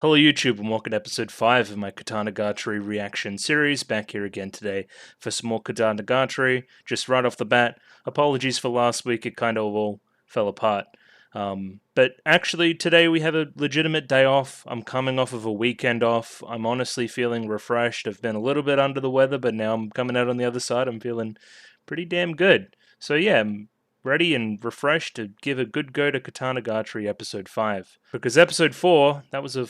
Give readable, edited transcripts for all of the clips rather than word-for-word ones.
Hello YouTube and welcome to episode 5 of my Katanagatari reaction series. Back here again today for some more Katanagatari. Just right off the bat, apologies for last week, it kind of all fell apart. But actually today we have a legitimate day off. I'm coming off of a weekend off. I'm honestly feeling refreshed. I've been a little bit under the weather, but now I'm coming out on the other side. I'm feeling pretty damn good. So yeah, I'm ready and refreshed to give a good go to Katanagatari episode 5. Because episode 4, that was a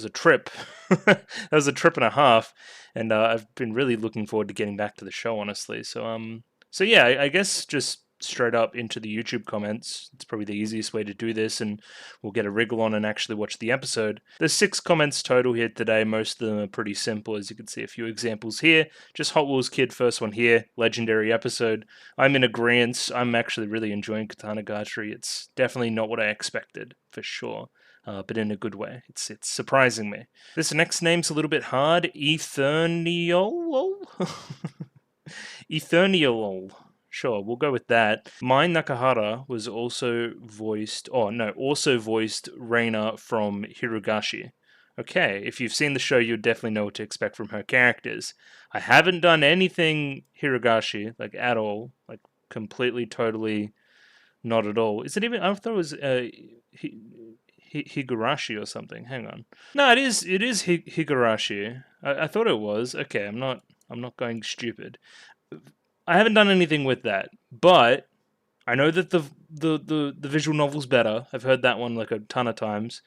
trip. That was a trip and a half, and I've been really looking forward to getting back to the show, honestly. So yeah, I guess just straight up into the YouTube comments. It's probably the easiest way to do this, and we'll get a wriggle on and actually watch the episode. There's 6 comments total here today. Most of them are pretty simple, as you can see a few examples here. Just Hot Wheels Kid, first one here, legendary episode. I'm in agreement. I'm actually really enjoying Katanagatari. It's definitely not what I expected, for sure. But in a good way. It's surprising me. This next name's a little bit hard. Eterniol? Eterniol. Sure, we'll go with that. Mai Nakahara was also voiced Reina from Hirugashi. Okay, if you've seen the show, you'd definitely know what to expect from her characters. I haven't done anything Hirugashi, like, at all. Like, completely, totally, not at all. Is it even, I thought it was, Higurashi or something. Hang on. No, it is Higurashi. I thought it was. Okay, I'm not going stupid. I haven't done anything with that, but I know that the visual novel's better. I've heard that one like a ton of times,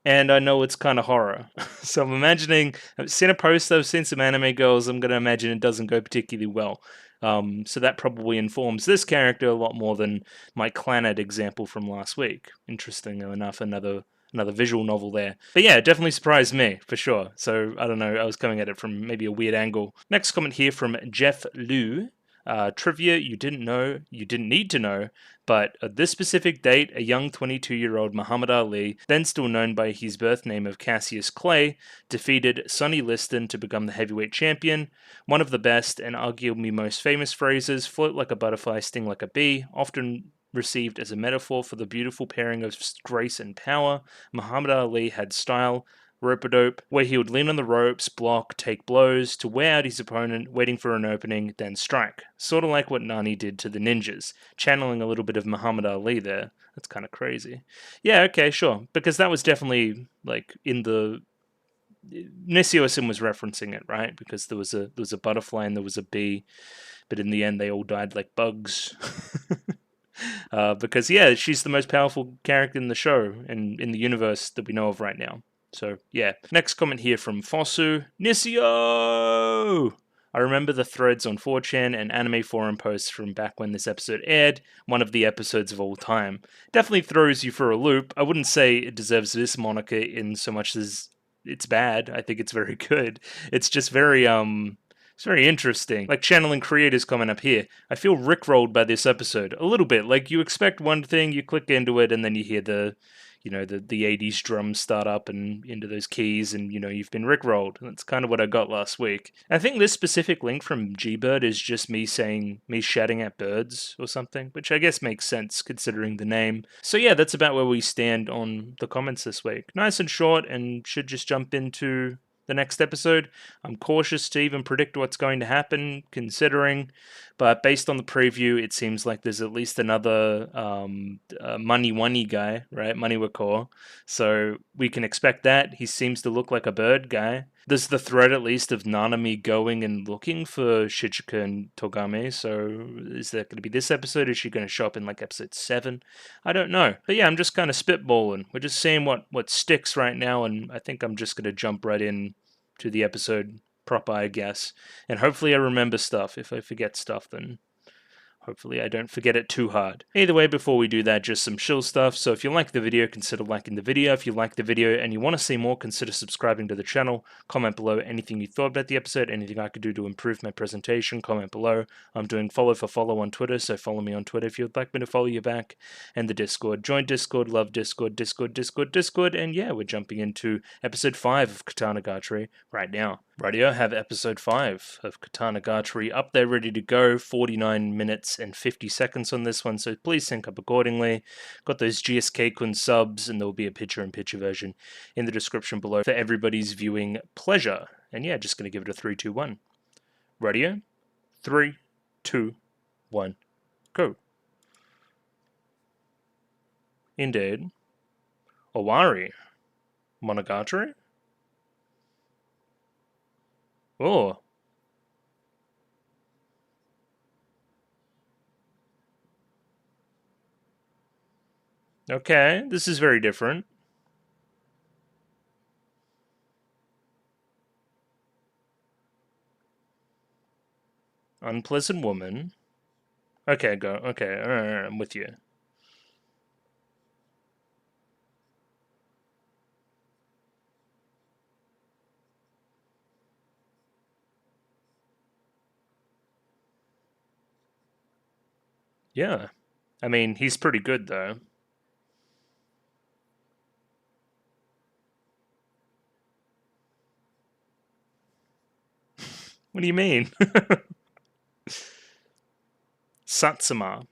and I know it's kind of horror. So I'm imagining, I've seen a post, I've seen some anime girls, I'm going to imagine it doesn't go particularly well. So that probably informs this character a lot more than my Clannad example from last week. Interestingly enough, another visual novel there. But yeah, it definitely surprised me, for sure. So, I don't know, I was coming at it from maybe a weird angle. Next comment here from Jeff Liu. Trivia you didn't need to know, but at this specific date, a young 22-year-old Muhammad Ali, then still known by his birth name of Cassius Clay, defeated Sonny Liston to become the heavyweight champion. One of the best and arguably most famous phrases, float like a butterfly, sting like a bee, often received as a metaphor for the beautiful pairing of grace and power. Muhammad Ali had style, rope-a-dope, where he would lean on the ropes, block, take blows, to wear out his opponent, waiting for an opening, then strike. Sort of like what Nani did to the ninjas. Channeling a little bit of Muhammad Ali there. That's kind of crazy. Yeah, okay, sure. Because that was definitely, like, in the... Nisio-san was referencing it, right? Because there was a butterfly and there was a bee, but in the end they all died like bugs. Because, yeah, she's the most powerful character in the show and in the universe that we know of right now. So, yeah. Next comment here from Fosu. Nisio! I remember the threads on 4chan and anime forum posts from back when this episode aired, one of the episodes of all time. Definitely throws you for a loop. I wouldn't say it deserves this moniker in so much as it's bad. I think it's very good. It's just very, it's very interesting. Like channeling creators comment up here. I feel rickrolled by this episode. A little bit. Like you expect one thing, you click into it, and then you hear the 80s drums start up and into those keys, and you've been rickrolled. That's kind of what I got last week. I think this specific link from Gbird is just me shouting at birds or something, which I guess makes sense considering the name. So yeah, that's about where we stand on the comments this week. Nice and short, and should just jump into the next episode. I'm cautious to even predict what's going to happen, considering, but based on the preview, it seems like there's at least another Money guy, right? Maniwako. So we can expect that. He seems to look like a bird guy. There's the thread at least of Nanami going and looking for Shichika and Togame, so is that going to be this episode? Is she going to show up in like episode 7? I don't know. But yeah, I'm just kind of spitballing. We're just seeing what sticks right now, and I think I'm just going to jump right in to the episode proper, I guess. And hopefully I remember stuff. If I forget stuff, then hopefully I don't forget it too hard. Either way, before we do that, just some chill stuff. So if you like the video, consider liking the video. If you like the video and you want to see more, consider subscribing to the channel. Comment below anything you thought about the episode, anything I could do to improve my presentation. Comment below. I'm doing follow for follow on Twitter, so follow me on Twitter if you'd like me to follow you back. And the Discord. Join Discord, love Discord, Discord. And yeah, we're jumping into episode 5 of Katanagatari right now. Radio, have episode 5 of Katanagatari up there ready to go. 49 minutes and 50 seconds on this one, so please sync up accordingly. Got those GSK-kun subs, and there will be a picture-in-picture version in the description below for everybody's viewing pleasure. And yeah, just going to give it a 3, 2, 1. Radio, 3, 2, 1, go. Indeed. Owari. Monogatari? Oh. Okay, this is very different. Unpleasant woman. Okay, go. Okay, I'm with you. Yeah. I mean, he's pretty good, though. What do you mean? Satsuma.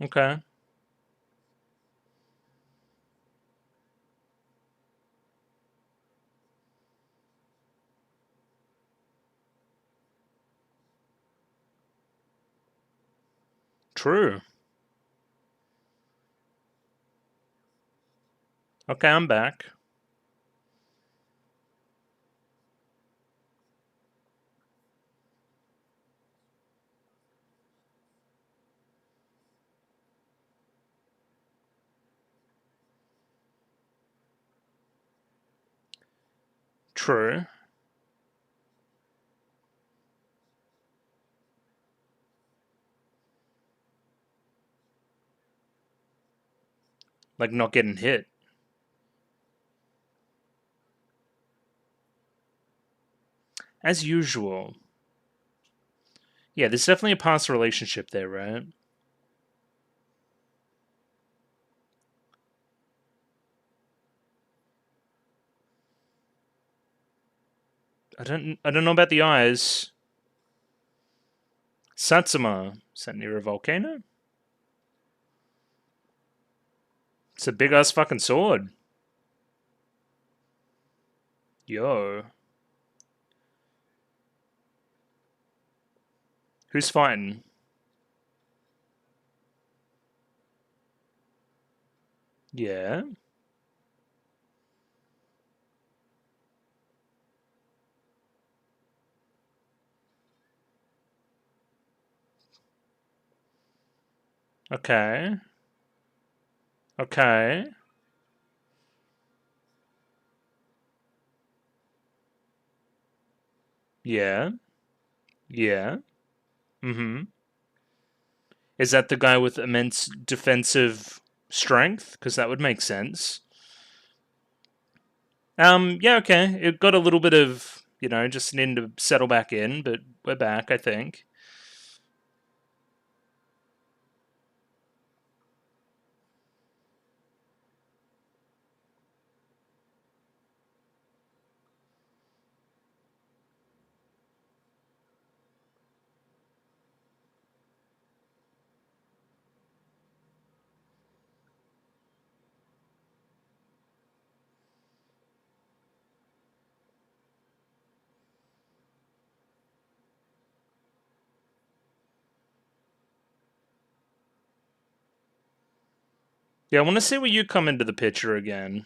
Okay. True. Okay, I'm back. True. Like, not getting hit. As usual. Yeah, there's definitely a past relationship there, right? I don't know about the eyes. Satsuma. Is that near a volcano? It's a big ass fucking sword. Yo. Who's fighting? Yeah. Okay. Okay. Yeah. Yeah. Mm-hmm. Is that the guy with immense defensive strength? Because that would make sense. Yeah, okay. It got a little bit of, just needing to settle back in, but we're back, I think. Yeah, I want to see where you come into the picture again.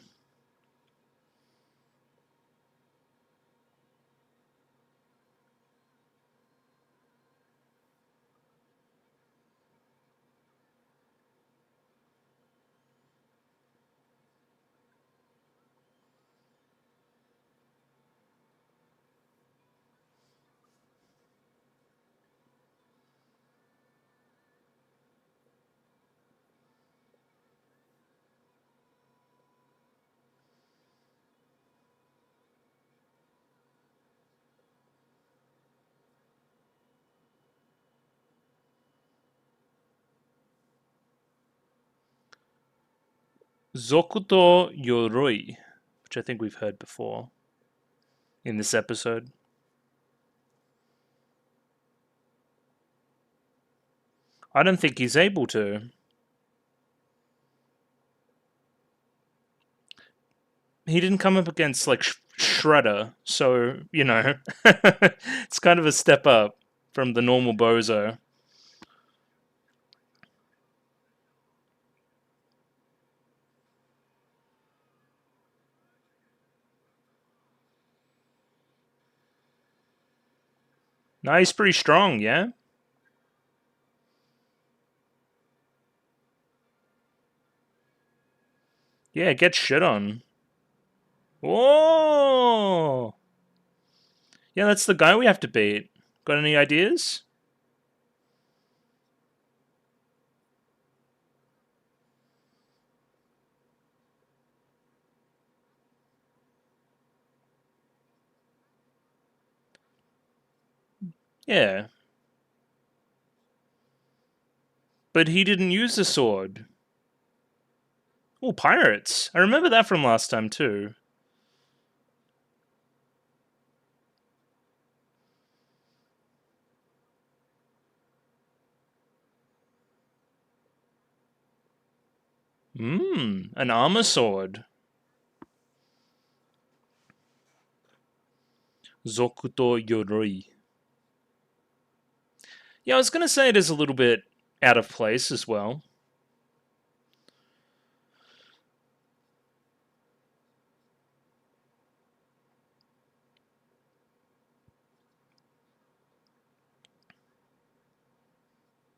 Zokuto Yoroi, which I think we've heard before in this episode. I don't think he's able to. He didn't come up against, like, Shredder, so, you know, it's kind of a step up from the normal Bozo. No, he's pretty strong, yeah? Yeah, get shit on. Whoa! Yeah, that's the guy we have to beat. Got any ideas? Yeah. But he didn't use the sword. Oh, pirates. I remember that from last time, too. An armor sword. Zokuto Yoroi. Yeah, I was going to say it is a little bit out of place as well.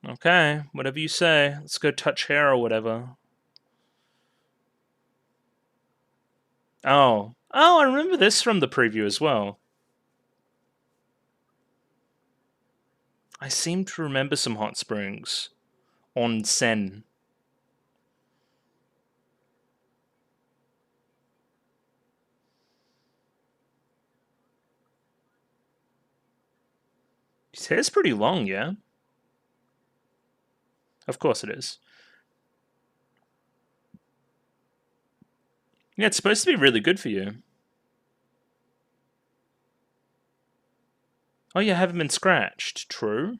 Okay, whatever you say. Let's go touch hair or whatever. Oh. Oh, I remember this from the preview as well. I seem to remember some hot springs. Onsen. His hair's pretty long, yeah? Of course it is. Yeah, it's supposed to be really good for you. Oh, you haven't been scratched. True.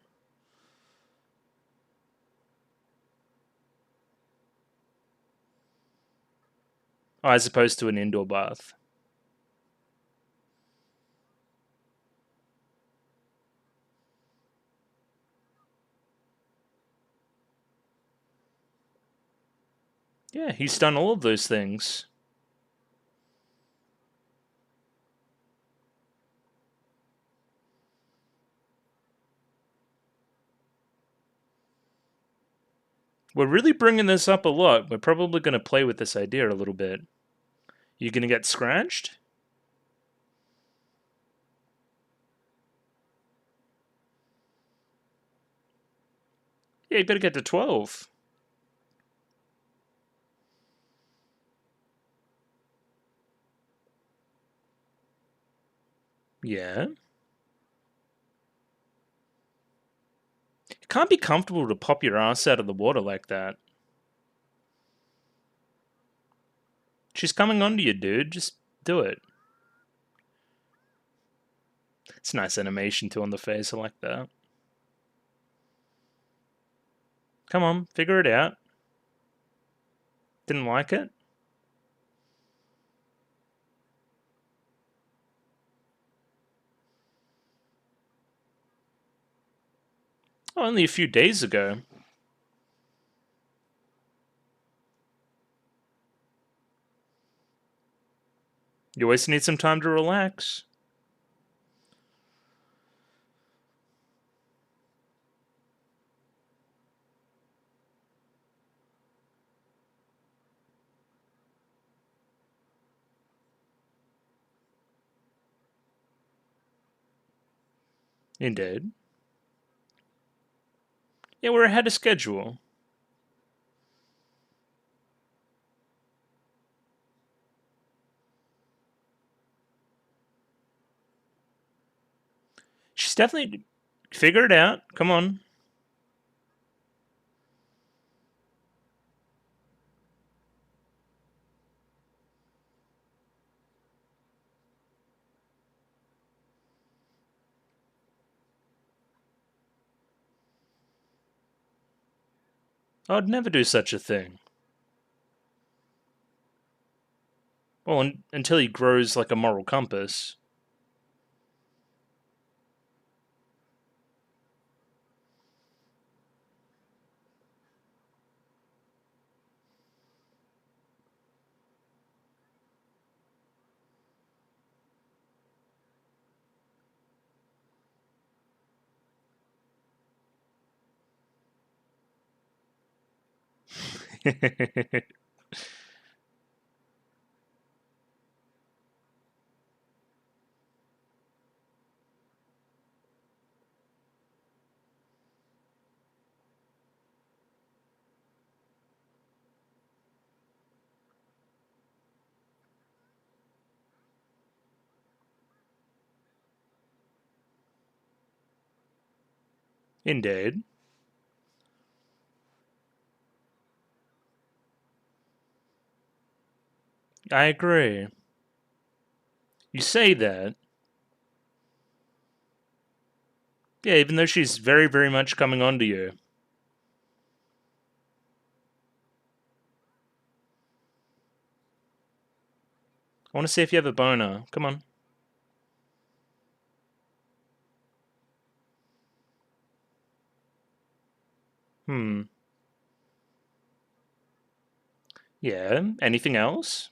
Oh, as opposed to an indoor bath. Yeah, he's done all of those things. We're really bringing this up a lot. We're probably going to play with this idea a little bit. You going to get scratched? Yeah, you got to get to 12. Yeah. It can't be comfortable to pop your ass out of the water like that. She's coming onto you, dude. Just do it. It's nice animation too on the face. I like that. Come on, figure it out. Didn't like it? Oh, only a few days ago. You always need some time to relax. Indeed. Yeah, we're ahead of schedule. She's definitely... Figure it out. Come on. I'd never do such a thing. Well, until he grows like a moral compass. Indeed. I agree. You say that. Yeah, even though she's very, very much coming on to you. I want to see if you have a boner. Come on. Hmm. Yeah. Anything else?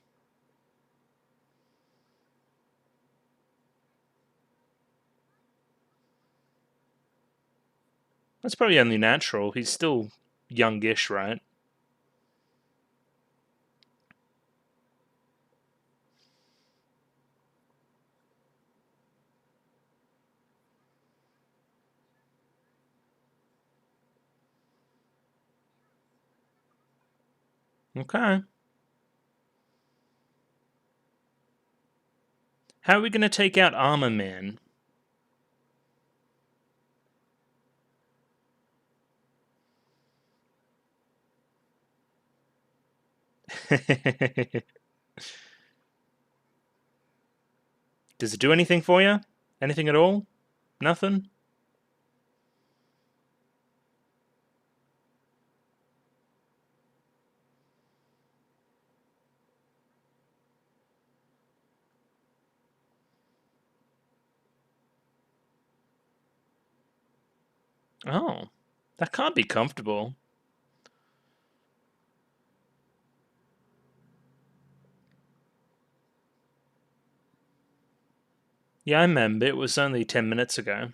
That's probably only natural. He's still youngish, right? Okay. How are we going to take out Armor Man? Does it do anything for you? Anything at all? Nothing? Oh. That can't be comfortable. Yeah, I remember. It was only 10 minutes ago.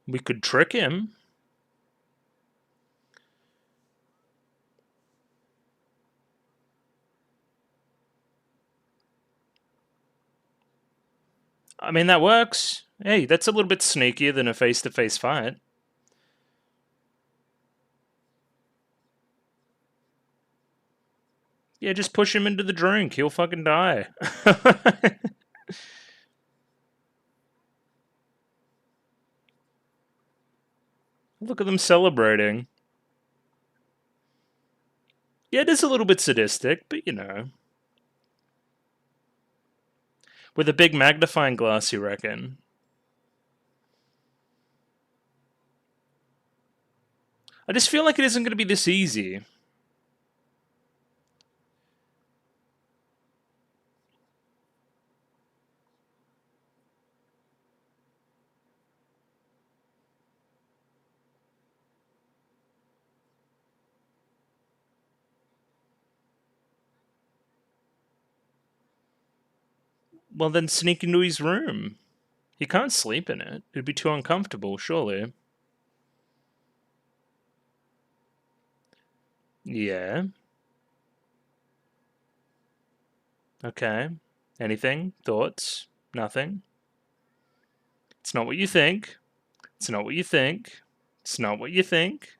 We could trick him. I mean, that works. Hey, that's a little bit sneakier than a face-to-face fight. Yeah, just push him into the drink. He'll fucking die. Look at them celebrating. Yeah, it is a little bit sadistic, but you know. With a big magnifying glass, you reckon? I just feel like it isn't going to be this easy. Well, then sneak into his room. He can't sleep in it. It'd be too uncomfortable, surely. Yeah. Okay. Anything? Thoughts? Nothing? It's not what you think. It's not what you think. It's not what you think.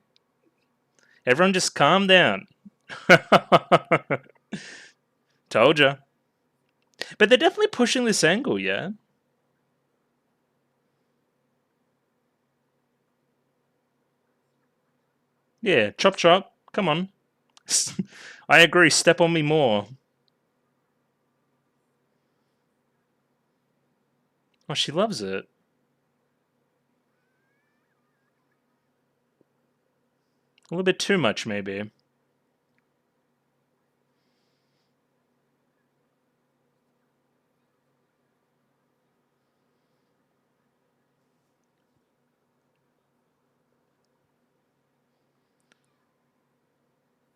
Everyone just calm down. Told ya. But they're definitely pushing this angle, yeah? Yeah, chop chop. Come on. I agree, step on me more. Oh, she loves it. A little bit too much, maybe.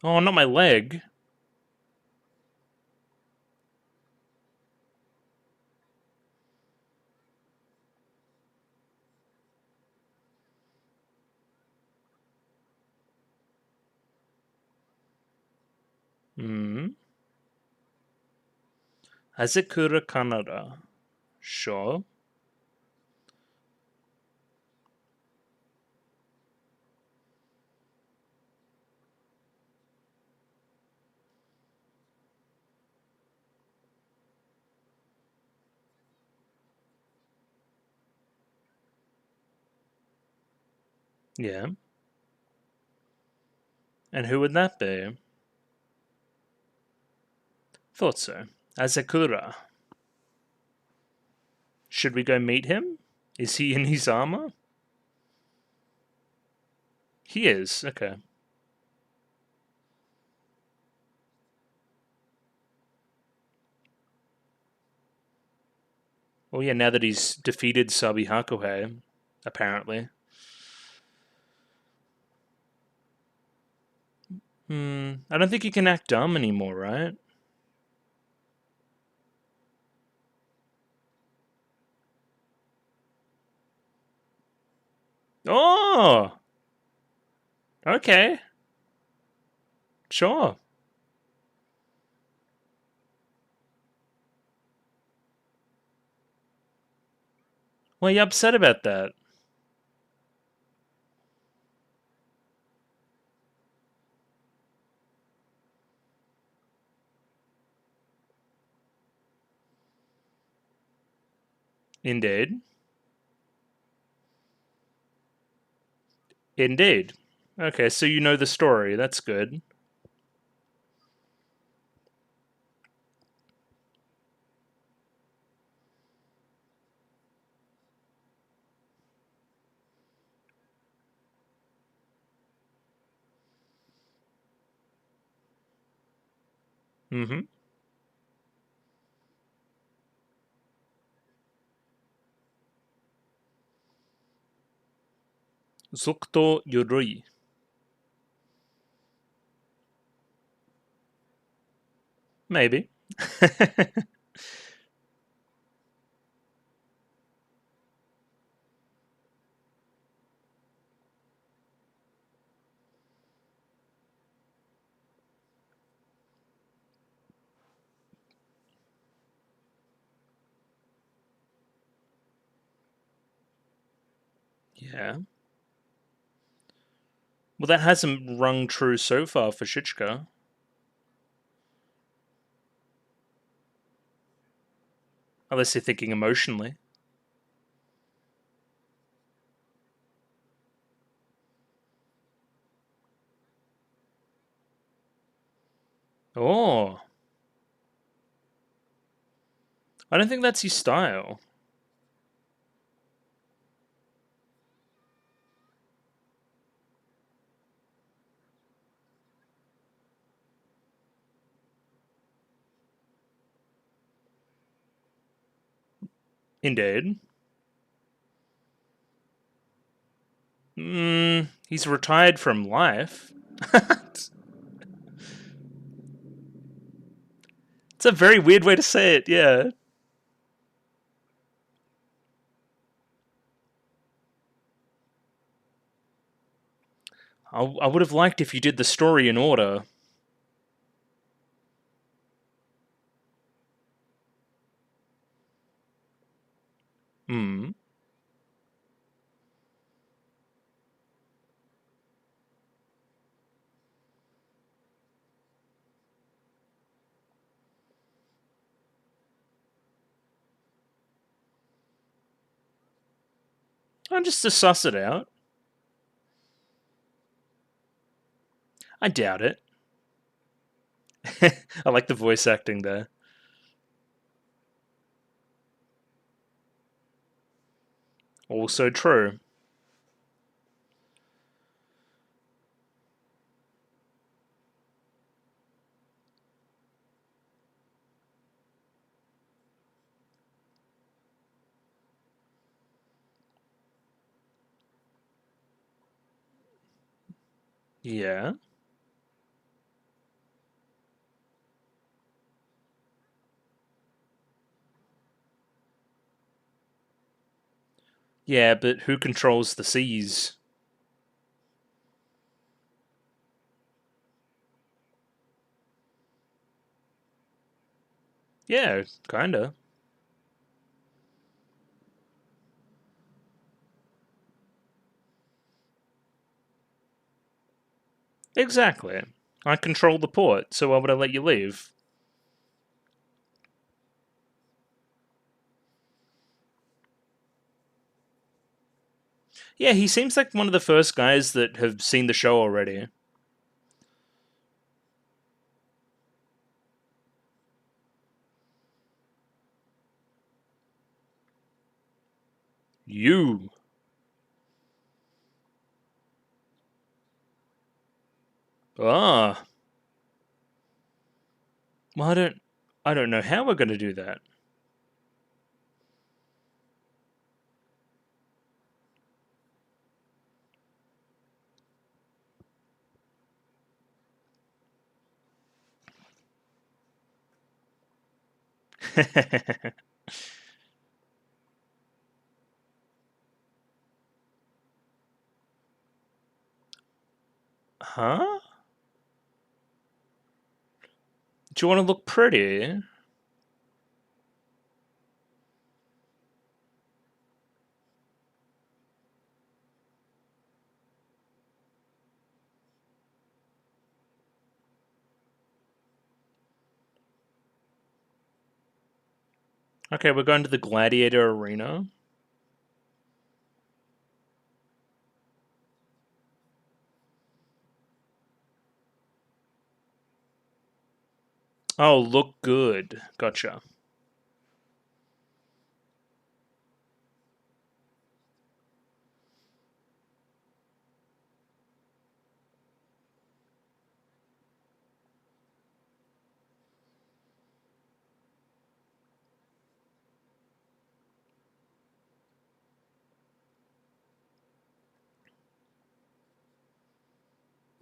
Oh, not my leg. Hmm. Hazekura Kanada. Sure. Yeah. And who would that be? Thought so. Azakura. Should we go meet him? Is he in his armor? He is, okay. Well, yeah, now that he's defeated Sabi Hakuhei, apparently. I don't think he can act dumb anymore, right? Oh! Okay. Sure. Why are you upset about that? Indeed. Indeed. Okay, so you know the story. That's good. Mm-hmm. Zukto Yurui. Maybe. Yeah. Well, that hasn't rung true so far for Shichika. Unless you're thinking emotionally. Oh. I don't think that's his style. Indeed. He's retired from life. It's a very weird way to say it, yeah. I would have liked if you did the story in order. Hmm. I'm just to suss it out. I doubt it. I like the voice acting there. Also true. Yeah. Yeah, but who controls the seas? Yeah, kinda. Exactly. I control the port, so why would I let you leave? Yeah, he seems like one of the first guys that have seen the show already. You. Ah. Well, I don't know how we're gonna do that. Huh? Do you want to look pretty? Okay, we're going to the gladiator arena. Oh, look good. Gotcha.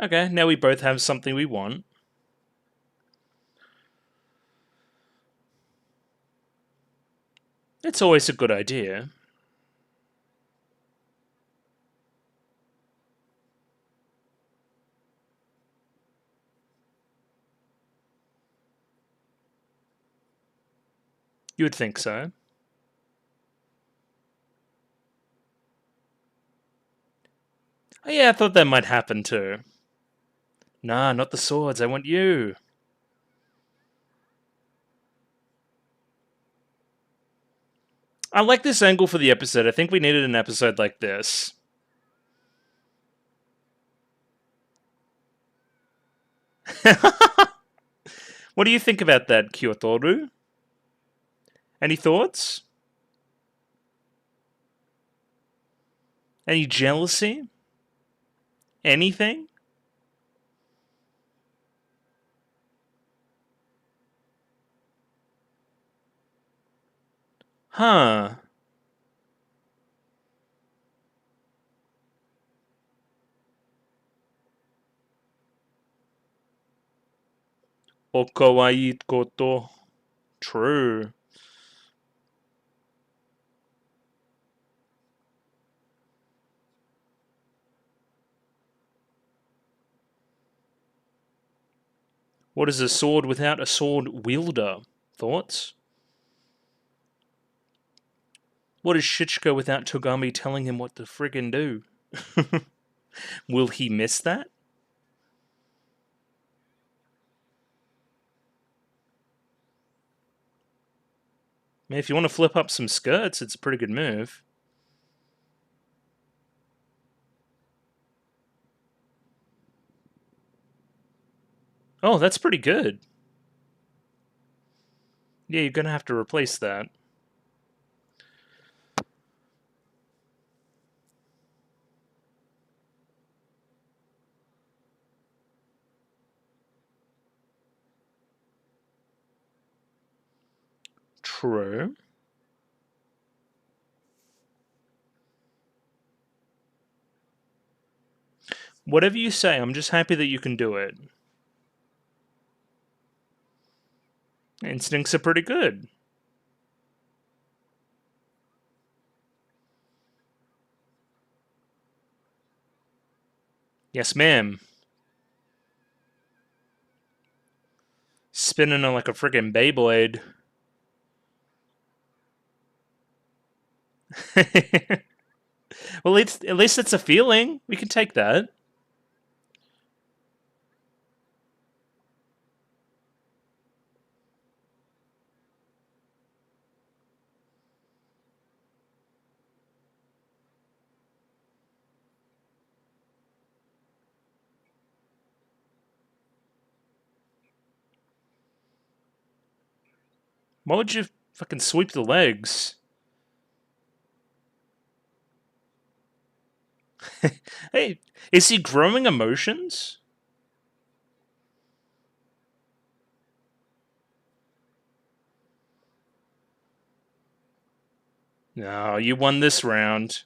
Okay, now we both have something we want. It's always a good idea. You would think so. Oh, yeah, I thought that might happen too. Nah, not the swords. I want you. I like this angle for the episode. I think we needed an episode like this. What do you think about that, Kyotoru? Any thoughts? Any jealousy? Anything? Huh. O kawaii koto. True. What is a sword without a sword wielder? Thoughts? What is Shichika without Togami telling him what to friggin' do? Will he miss that? I mean, if you want to flip up some skirts, it's a pretty good move. Oh, that's pretty good. Yeah, you're gonna have to replace that. True. Whatever you say, I'm just happy that you can do it. Instincts are pretty good. Yes, ma'am. Spinning on like a freaking Beyblade. Well, at least it's a feeling. We can take that. Why would you fucking sweep the legs? Hey, is he growing emotions? No, you won this round.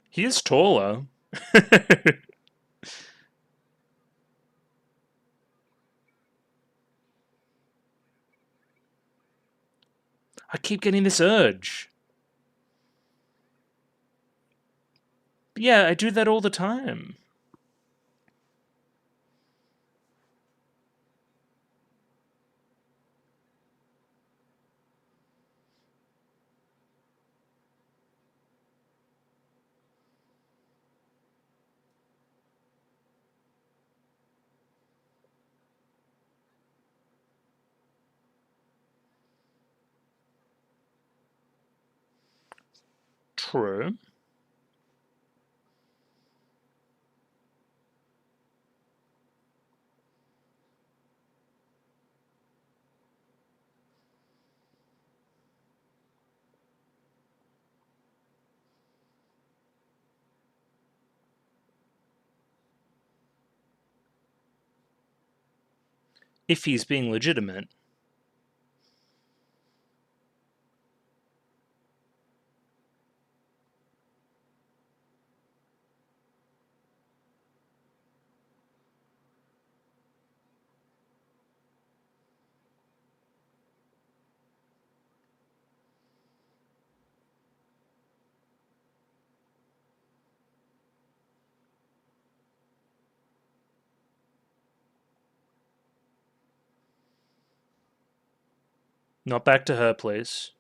He is taller. I keep getting this urge. But yeah, I do that all the time. True. If he's being legitimate. Not back to her place.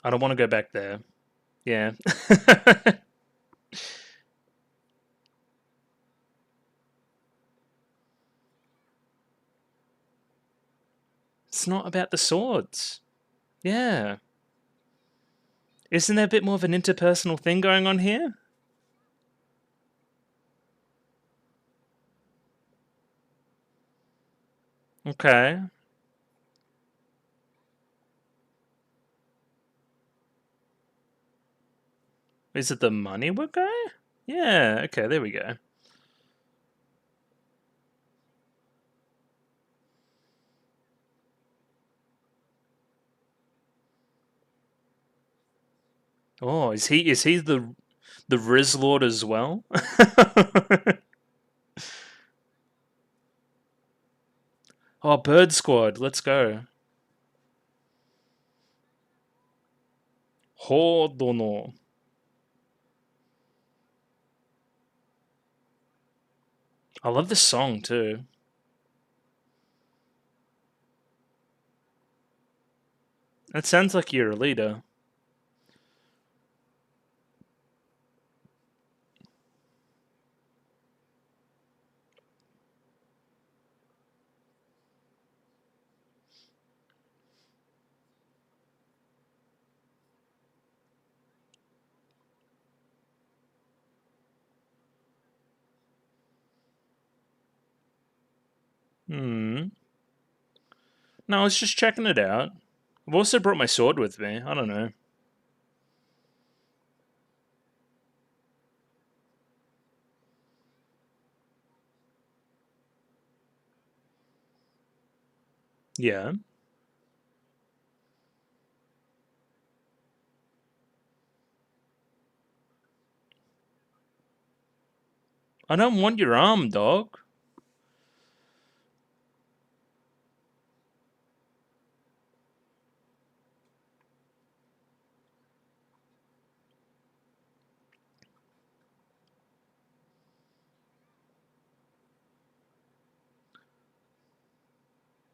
I don't want to go back there. Yeah. It's not about the swords. Yeah. Isn't there a bit more of an interpersonal thing going on here? Okay. Is it the money guy? Yeah, okay, there we go. Oh, is he the Riz Lord as well? Oh, Bird Squad, let's go. Hodono. I love this song too. That sounds like you're a leader. No, I was just checking it out. I've also brought my sword with me. I don't know. Yeah. I don't want your arm, dog.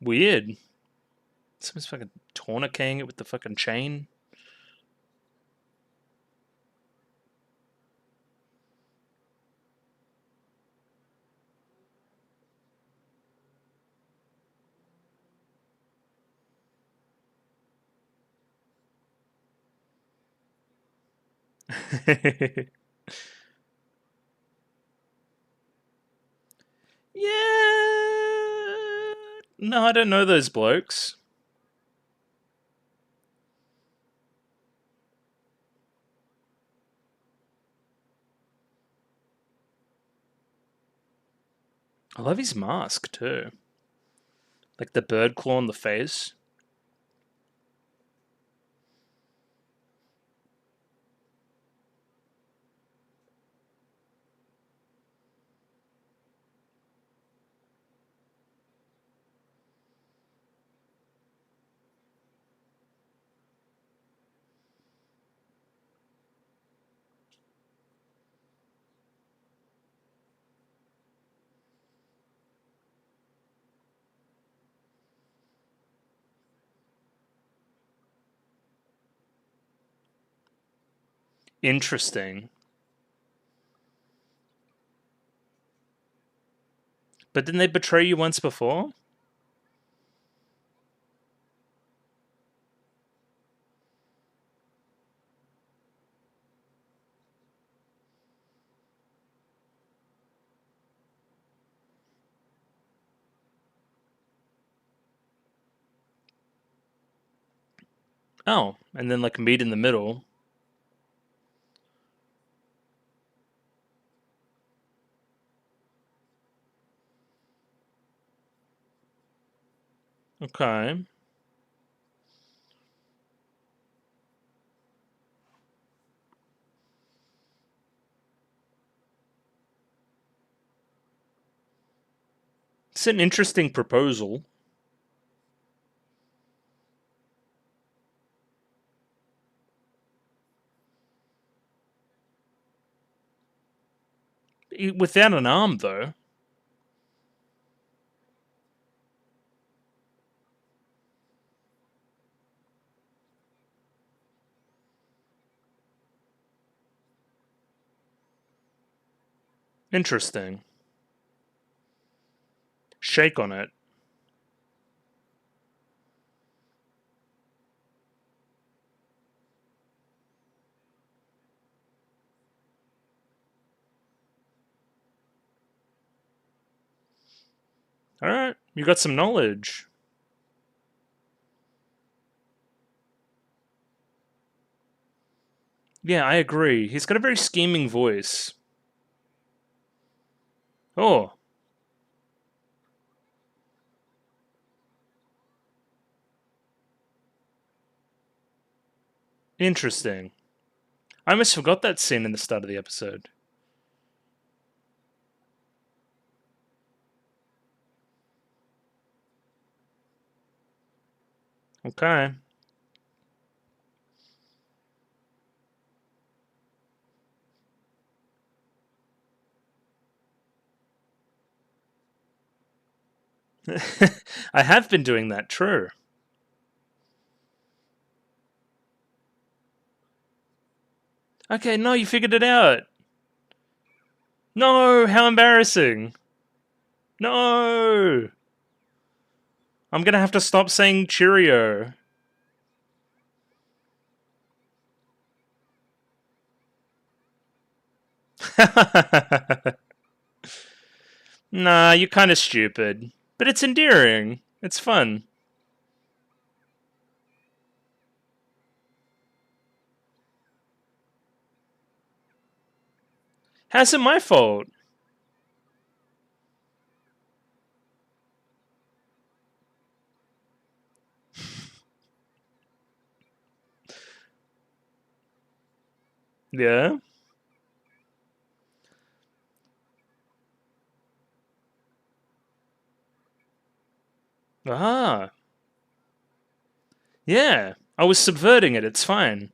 Weird. Someone's fucking tourniqueting it with the fucking chain. Yeah. No, I don't know those blokes. I love his mask too. Like the bird claw on the face. Interesting. But didn't they betray you once before? Oh, and then like meet in the middle. Okay. It's an interesting proposal. Without an arm, though. Interesting. Shake on it. Alright, you got some knowledge. Yeah, I agree. He's got a very scheming voice. Oh, interesting. I almost forgot that scene in the start of the episode. Okay. I have been doing that, true. Okay, no, you figured it out. No, how embarrassing. No. I'm gonna have to stop saying Cheerio. Nah, you're kind of stupid. But it's endearing. It's fun. How's it my fault? Yeah? Ah. Yeah. I was subverting it. It's fine.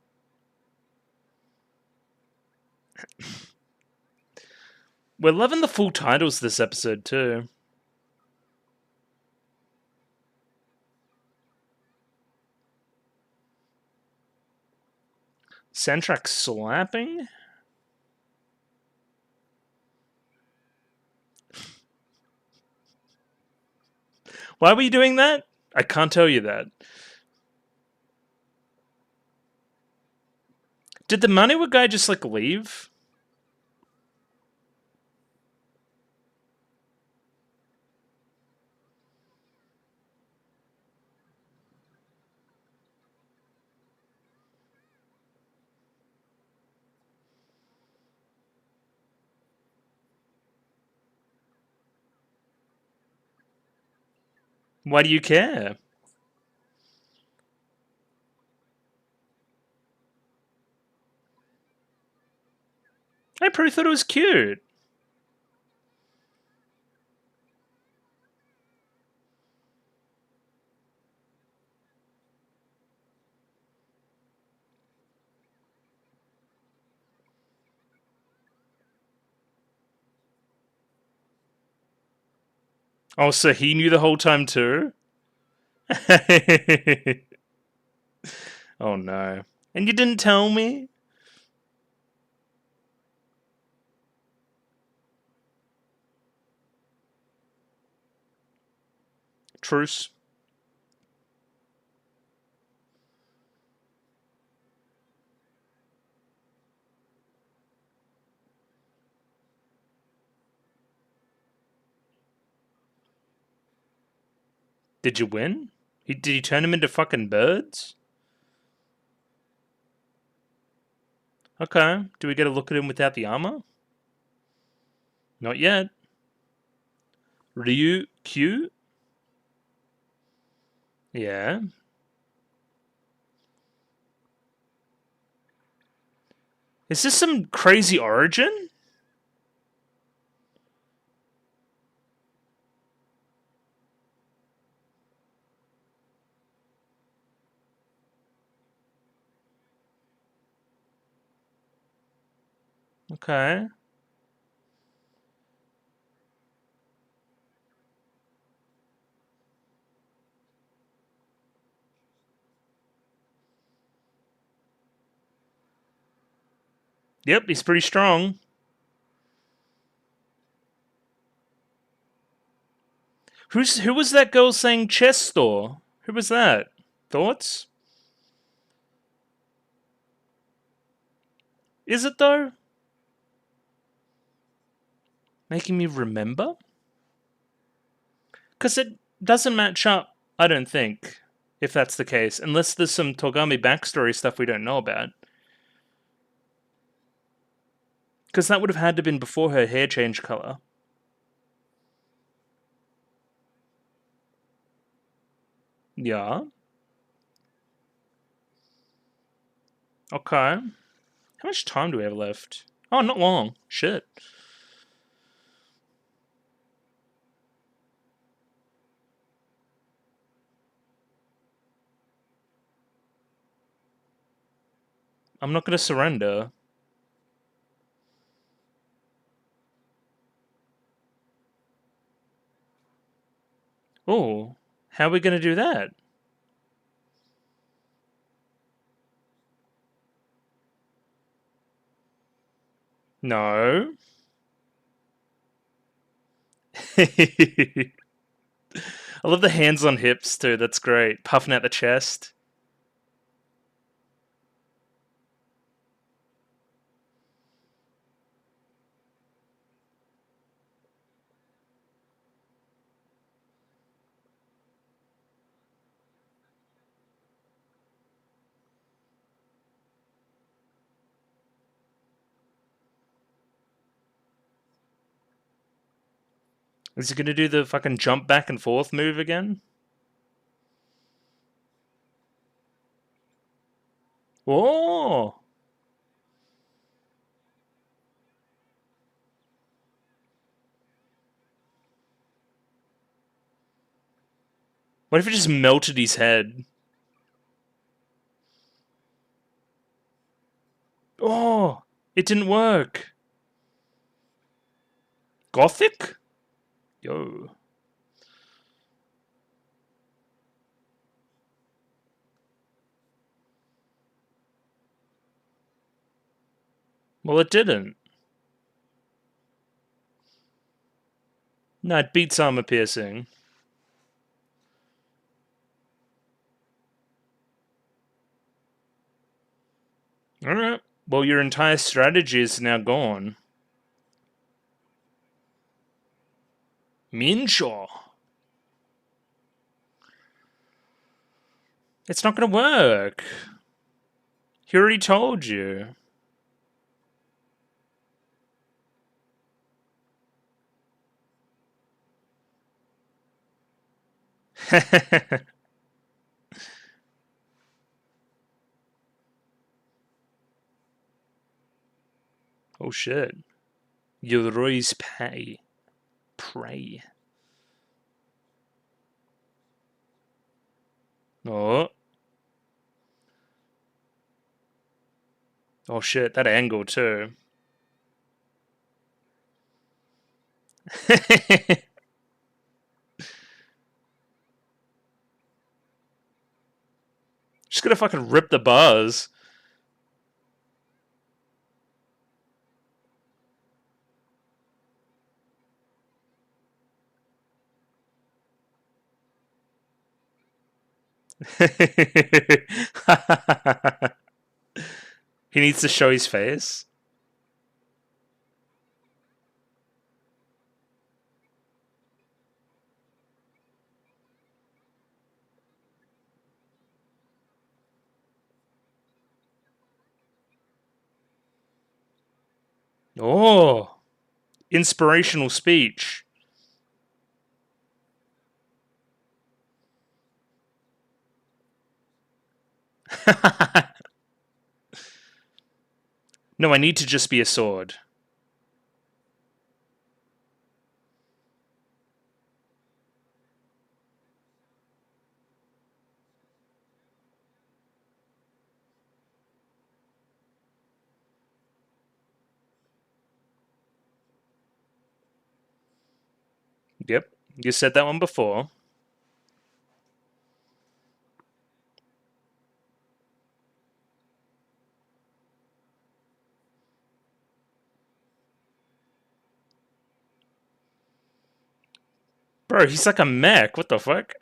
We're loving the full titles this episode, too. Soundtrack slapping? Why were you doing that? I can't tell you that. Did the Maniwa guy just, like, leave? Why do you care? I probably thought it was cute. Oh, so he knew the whole time too? Oh no. And you didn't tell me? Truce. Did you win? Did he turn him into fucking birds? Okay. Do we get a look at him without the armor? Not yet. Ryu Q? Yeah. Is this some crazy origin? Okay. Yep, he's pretty strong. Who was that girl saying chess store? Who was that? Thoughts? Is it though? Making me remember? Because it doesn't match up, I don't think, if that's the case, unless there's some Togami backstory stuff we don't know about. Because that would have had to have been before her hair changed colour. Yeah. Okay. How much time do we have left? Oh, not long. Shit. I'm not going to surrender. Oh, how are we going to do that? No. I love the hands on hips too. That's great. Puffing out the chest. Is he gonna do the fucking jump back and forth move again? Oh! What if it just melted his head? Oh! It didn't work! Gothic? Yo. Well, it didn't. No, it beats armor piercing. Alright. Well, your entire strategy is now gone. Mincho. It's not gonna work. He already told you. Oh shit. Yoruy's pay. Pray. Oh. Oh shit, that angle too. Just gonna fucking rip the bars. He needs to show his face. Oh, inspirational speech. No, I need to just be a sword. Yep, you said that one before. Bro, he's like a mech. What the fuck?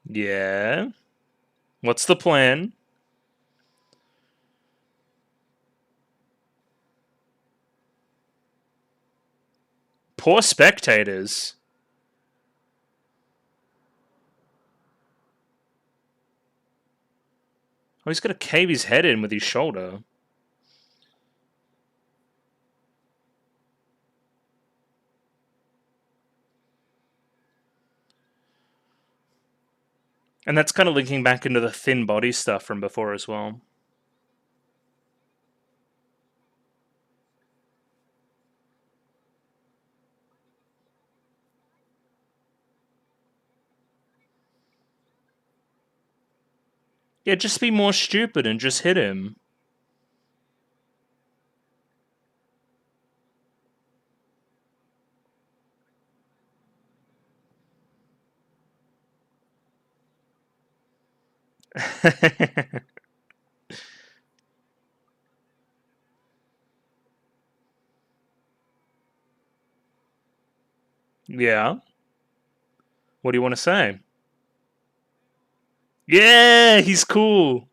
Yeah. What's the plan? Poor spectators. Oh, he's gonna cave his head in with his shoulder. And that's kind of linking back into the thin body stuff from before as well. Yeah, just be more stupid and just hit him. Yeah. What do you want to say? Yeah, he's cool.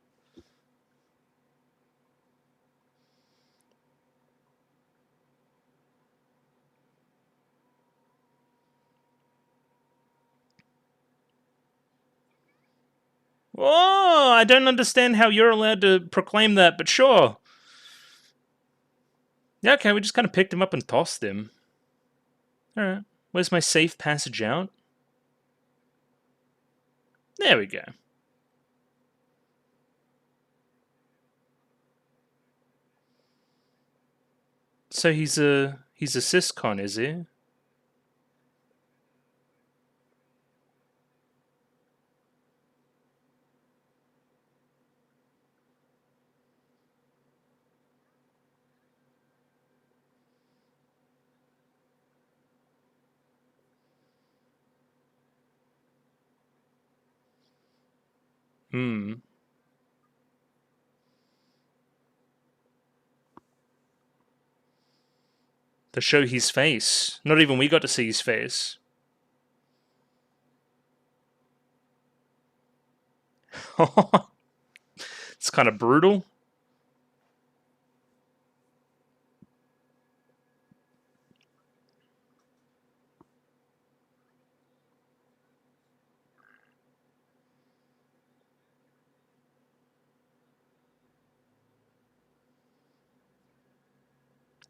Oh, I don't understand how you're allowed to proclaim that, but sure. Yeah, okay, we just kind of picked him up and tossed him. Alright, where's my safe passage out? There we go. So he's a syscon, is he? Hmm. To show his face. Not even we got to see his face. It's kind of brutal.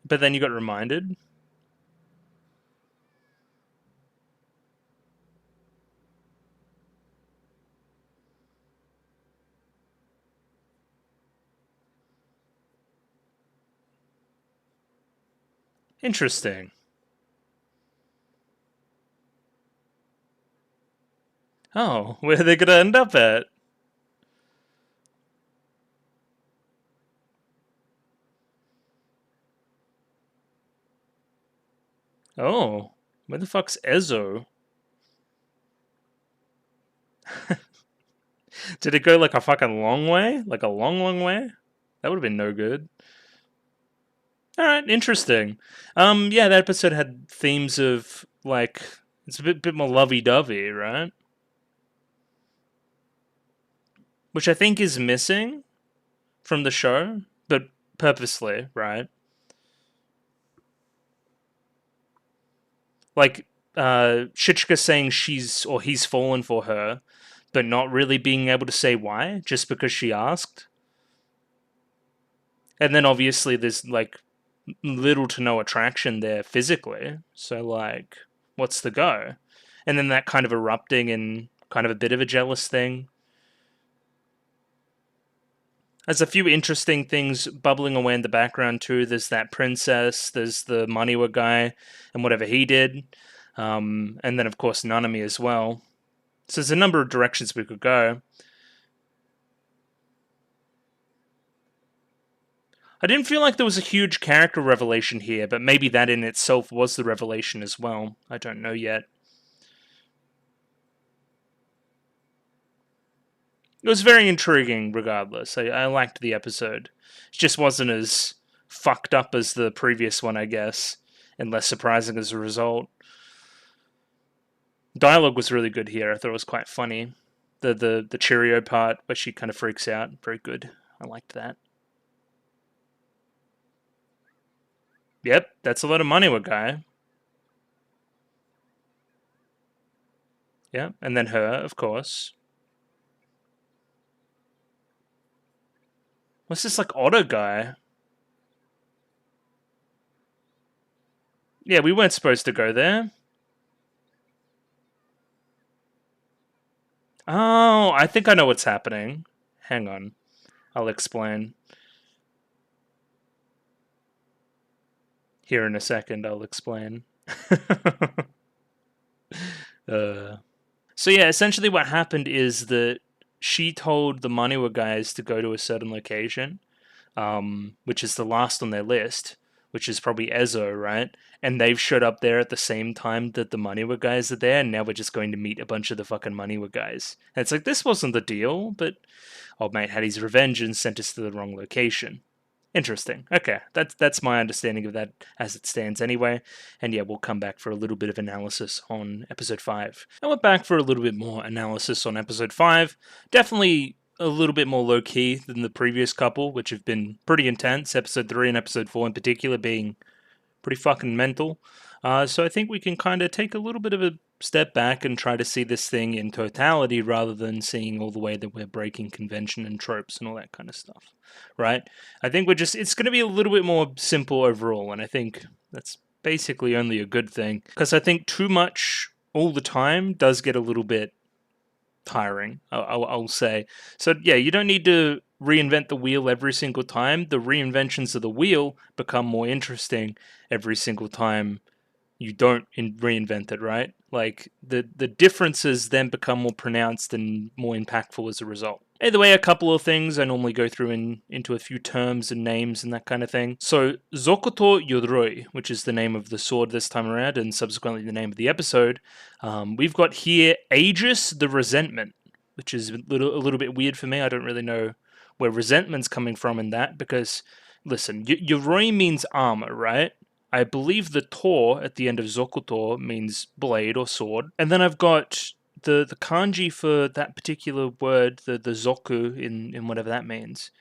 But then you got reminded. Interesting. Oh, where are they gonna end up at? Oh, where the fuck's Ezo? Did it go like a fucking long way? Like a long, long way? That would have been no good. Alright, interesting. Yeah, that episode had themes of, like, it's a bit more lovey-dovey, right? Which I think is missing from the show, but purposely, right? Like, Shichika saying he's fallen for her, but not really being able to say why, just because she asked. And then obviously there's, like, little to no attraction there physically. So, like, what's the go? And then that kind of erupting in kind of a bit of a jealous thing. There's a few interesting things bubbling away in the background too. There's that princess, there's the Maniwa guy, and whatever he did. And then, of course, Nanami as well. So there's a number of directions we could go. I didn't feel like there was a huge character revelation here, but maybe that in itself was the revelation as well. I don't know yet. It was very intriguing, regardless. I liked the episode. It just wasn't as fucked up as the previous one, I guess, and less surprising as a result. Dialogue was really good here. I thought it was quite funny. The Cheerio part where she kind of freaks out, very good. I liked that. Yep, that's a lot of money, what guy. Yeah, and then her, of course. What's this, like, Otto guy? Yeah, we weren't supposed to go there. Oh, I think I know what's happening. Hang on. I'll explain. Here in a second, I'll explain. So yeah, essentially what happened is that she told the Maniwa guys to go to a certain location, which is the last on their list, which is probably Ezo, right? And they've showed up there at the same time that the Maniwa guys are there, and now we're just going to meet a bunch of the fucking Maniwa guys. And it's like, this wasn't the deal, but old mate had his revenge and sent us to the wrong location. Interesting. Okay, that's my understanding of that as it stands anyway. And yeah, we'll come back for a little bit of analysis on episode 5. And we're back for a little bit more analysis on episode 5. Definitely a little bit more low-key than the previous couple, which have been pretty intense. Episode 3 and episode 4 in particular being pretty fucking mental. So I think we can kind of take a little bit of a step back and try to see this thing in totality rather than seeing all the way that we're breaking convention and tropes and all that kind of stuff, right? I think it's going to be a little bit more simple overall, and I think that's basically only a good thing, because I think too much all the time does get a little bit tiring, I'll say. So yeah, you don't need to reinvent the wheel every single time. The reinventions of the wheel become more interesting every single time you don't reinvent it, right? Like the differences then become more pronounced and more impactful as a result. Either way, a couple of things I normally go through into a few terms and names and that kind of thing. So Zokoto Yoroi, which is the name of the sword this time around and subsequently the name of the episode, we've got here Aegis the Resentment, which is a little bit weird for me. I don't really know where resentment's coming from in that, because listen, Yoroi means armor, right? I believe the to at the end of Zokoto means blade or sword. And then I've got the kanji for that particular word, the zoku in whatever that means,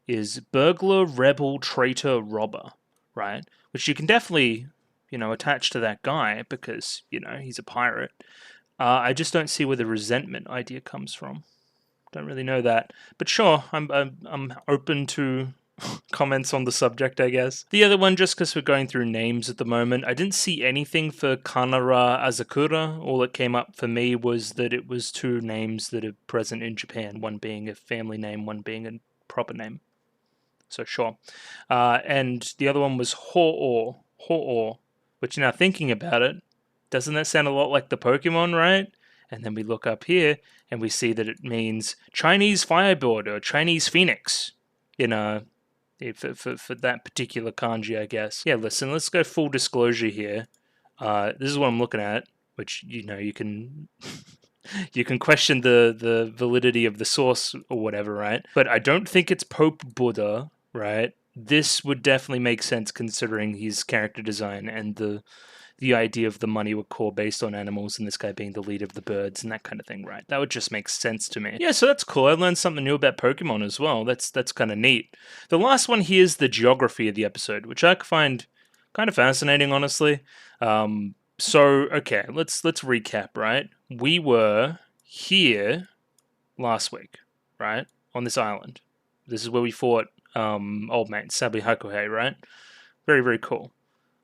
is burglar, rebel, traitor, robber, right? Which you can definitely, attach to that guy because, he's a pirate. I just don't see where the resentment idea comes from. Don't really know that. But sure, I'm open to comments on the subject, I guess. The other one, just because we're going through names at the moment, I didn't see anything for Kanara Azakura. All that came up for me was that it was two names that are present in Japan, one being a family name, one being a proper name. So sure. And the other one was Ho'o, which now thinking about it, doesn't that sound a lot like the Pokemon, right? And then we look up here and we see that it means Chinese Firebird or Chinese Phoenix for that particular kanji, I guess. Yeah, listen, let's go full disclosure here. This is what I'm looking at, which, you can you can question the validity of the source or whatever, right? But I don't think it's Pope Buddha, right? This would definitely make sense considering his character design and the idea of the money were core based on animals and this guy being the leader of the birds and that kind of thing, right? That would just make sense to me. Yeah, so that's cool. I learned something new about Pokemon as well. That's kind of neat. The last one here is the geography of the episode, which I find kind of fascinating, honestly. So, okay, let's recap, right? We were here last week, right? On this island. This is where we fought old mate, Sabi Hakuhei, right? Very, very cool.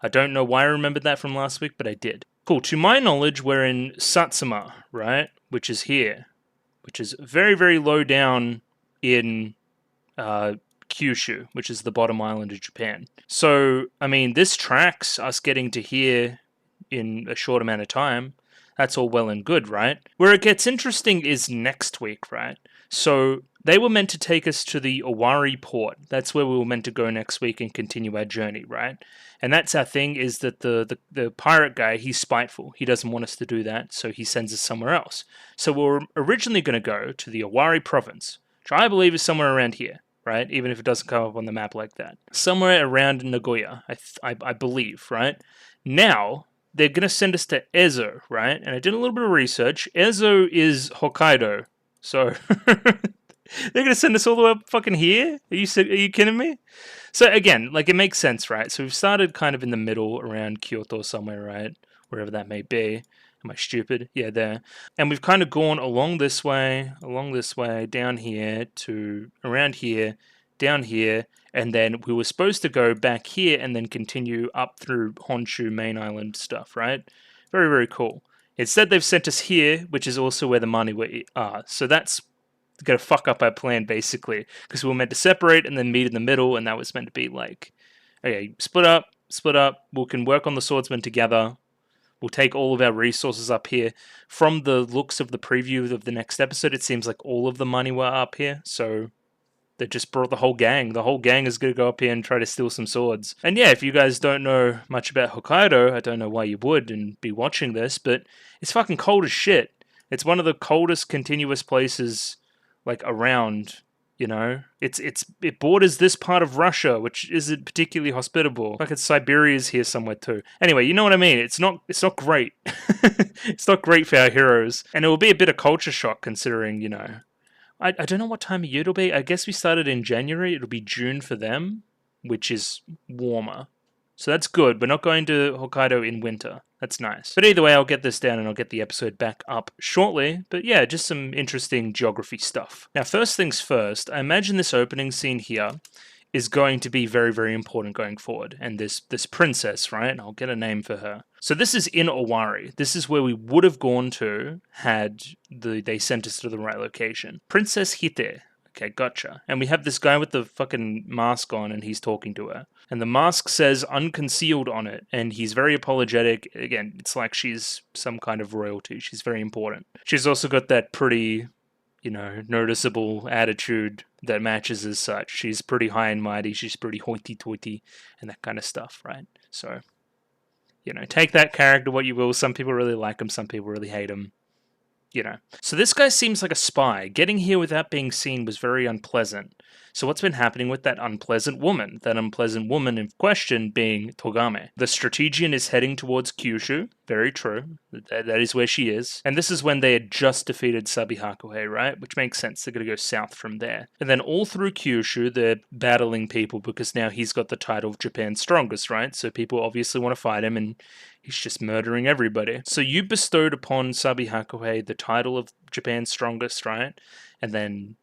I don't know why I remembered that from last week, but I did. Cool. To my knowledge, we're in Satsuma, right? Which is here. Which is very, very low down in Kyushu, which is the bottom island of Japan. So, I mean, this tracks us getting to here in a short amount of time. That's all well and good, right? Where it gets interesting is next week, right? So they were meant to take us to the Owari port. That's where we were meant to go next week and continue our journey, right? And that's our thing, is that the pirate guy, he's spiteful. He doesn't want us to do that, so he sends us somewhere else. So we were originally going to go to the Owari province, which I believe is somewhere around here, right? Even if it doesn't come up on the map like that. Somewhere around Nagoya, I believe, right? Now, they're going to send us to Ezo, right? And I did a little bit of research. Ezo is Hokkaido. So they're going to send us all the way up fucking here? Are you kidding me? So again, like, it makes sense, right? So we've started kind of in the middle around Kyoto somewhere, right? Wherever that may be. Am I stupid? Yeah, there. And we've kind of gone along this way, down here to around here, down here, and then we were supposed to go back here and then continue up through Honshu main island stuff, right? Very, very cool. Instead, they've sent us here, which is also where the money are. So that's going to fuck up our plan, basically, because we were meant to separate and then meet in the middle, and that was meant to be like, okay, split up, we can work on the swordsman together, we'll take all of our resources up here. From the looks of the preview of the next episode, it seems like all of the money were up here, so they just brought the whole gang. The whole gang is going to go up here and try to steal some swords. And yeah, if you guys don't know much about Hokkaido, I don't know why you would and be watching this, but it's fucking cold as shit. It's one of the coldest continuous places, like, around, It borders this part of Russia, which isn't particularly hospitable. Like, it's Siberia's here somewhere too. Anyway, you know what I mean? It's not great. It's not great for our heroes. And it will be a bit of culture shock considering, I don't know what time of year it'll be. I guess we started in January. It'll be June for them, which is warmer. So that's good. We're not going to Hokkaido in winter. That's nice. But either way, I'll get this down and I'll get the episode back up shortly. But yeah, just some interesting geography stuff. Now, first things first, I imagine this opening scene here is going to be very, very important going forward. And this princess, right? I'll get a name for her. So this is in Owari. This is where we would have gone to had they sent us to the right location. Princess Hite. Okay, gotcha. And we have this guy with the fucking mask on and he's talking to her. And the mask says unconcealed on it. And he's very apologetic. Again, it's like she's some kind of royalty. She's very important. She's also got that pretty, noticeable attitude that matches as such. She's pretty high and mighty. She's pretty hoity-toity and that kind of stuff, right? So, take that character what you will. Some people really like him. Some people really hate him. So this guy seems like a spy. Getting here without being seen was very unpleasant. So what's been happening with that unpleasant woman? That unpleasant woman in question being Togame. The Strategian is heading towards Kyushu. Very true. That is where she is. And this is when they had just defeated Sabihakuhei, right? Which makes sense. They're going to go south from there. And then all through Kyushu, they're battling people because now he's got the title of Japan's strongest, right? So people obviously want to fight him and he's just murdering everybody. So you bestowed upon Sabihakuhei the title of Japan's strongest, right? And then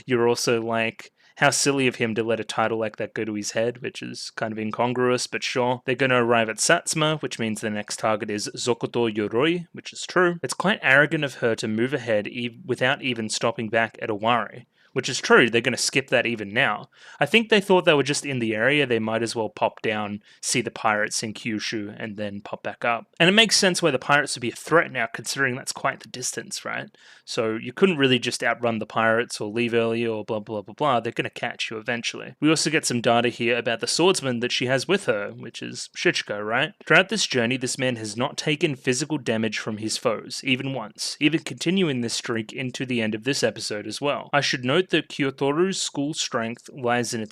you're also like, how silly of him to let a title like that go to his head, which is kind of incongruous, but sure. They're going to arrive at Satsuma, which means the next target is Zokoto Yoroi, which is true. It's quite arrogant of her to move ahead without even stopping back at Owari. Which is true, they're going to skip that even now. I think they thought they were just in the area, they might as well pop down, see the pirates in Kyushu, and then pop back up. And it makes sense why the pirates would be a threat now, considering that's quite the distance, right? So you couldn't really just outrun the pirates or leave early or blah blah blah blah, they're going to catch you eventually. We also get some data here about the swordsman that she has with her, which is Shichiko, right? Throughout this journey, this man has not taken physical damage from his foes, even once, even continuing this streak into the end of this episode as well. I should note that Kyotoru's school strength lies in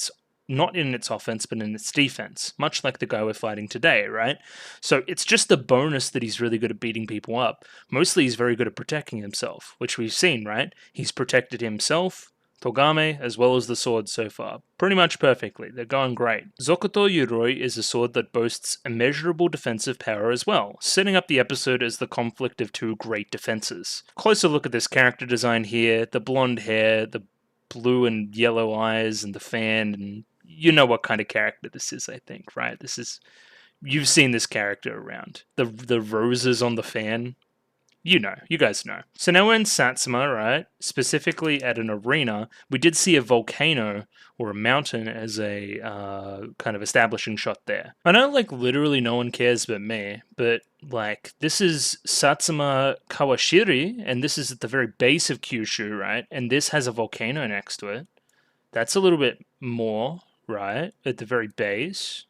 not in its offense, but in its defense, much like the guy we're fighting today, right? So it's just a bonus that he's really good at beating people up. Mostly he's very good at protecting himself, which we've seen, right? He's protected himself, Togame, as well as the sword so far. Pretty much perfectly. They're going great. Zokoto Yoroi is a sword that boasts immeasurable defensive power as well, setting up the episode as the conflict of two great defenses. Closer look at this character design here, the blonde hair, the blue and yellow eyes and the fan, and you know what kind of character this is, I think, right? You've seen this character around. The roses on the fan, you guys know. So now we're in Satsuma, right? Specifically at an arena. We did see a volcano or a mountain as a kind of establishing shot there. I know literally no one cares but me, but this is Satsuma Kawashiri, and this is at the very base of Kyushu, right? And this has a volcano next to it. That's a little bit more, right? At the very base.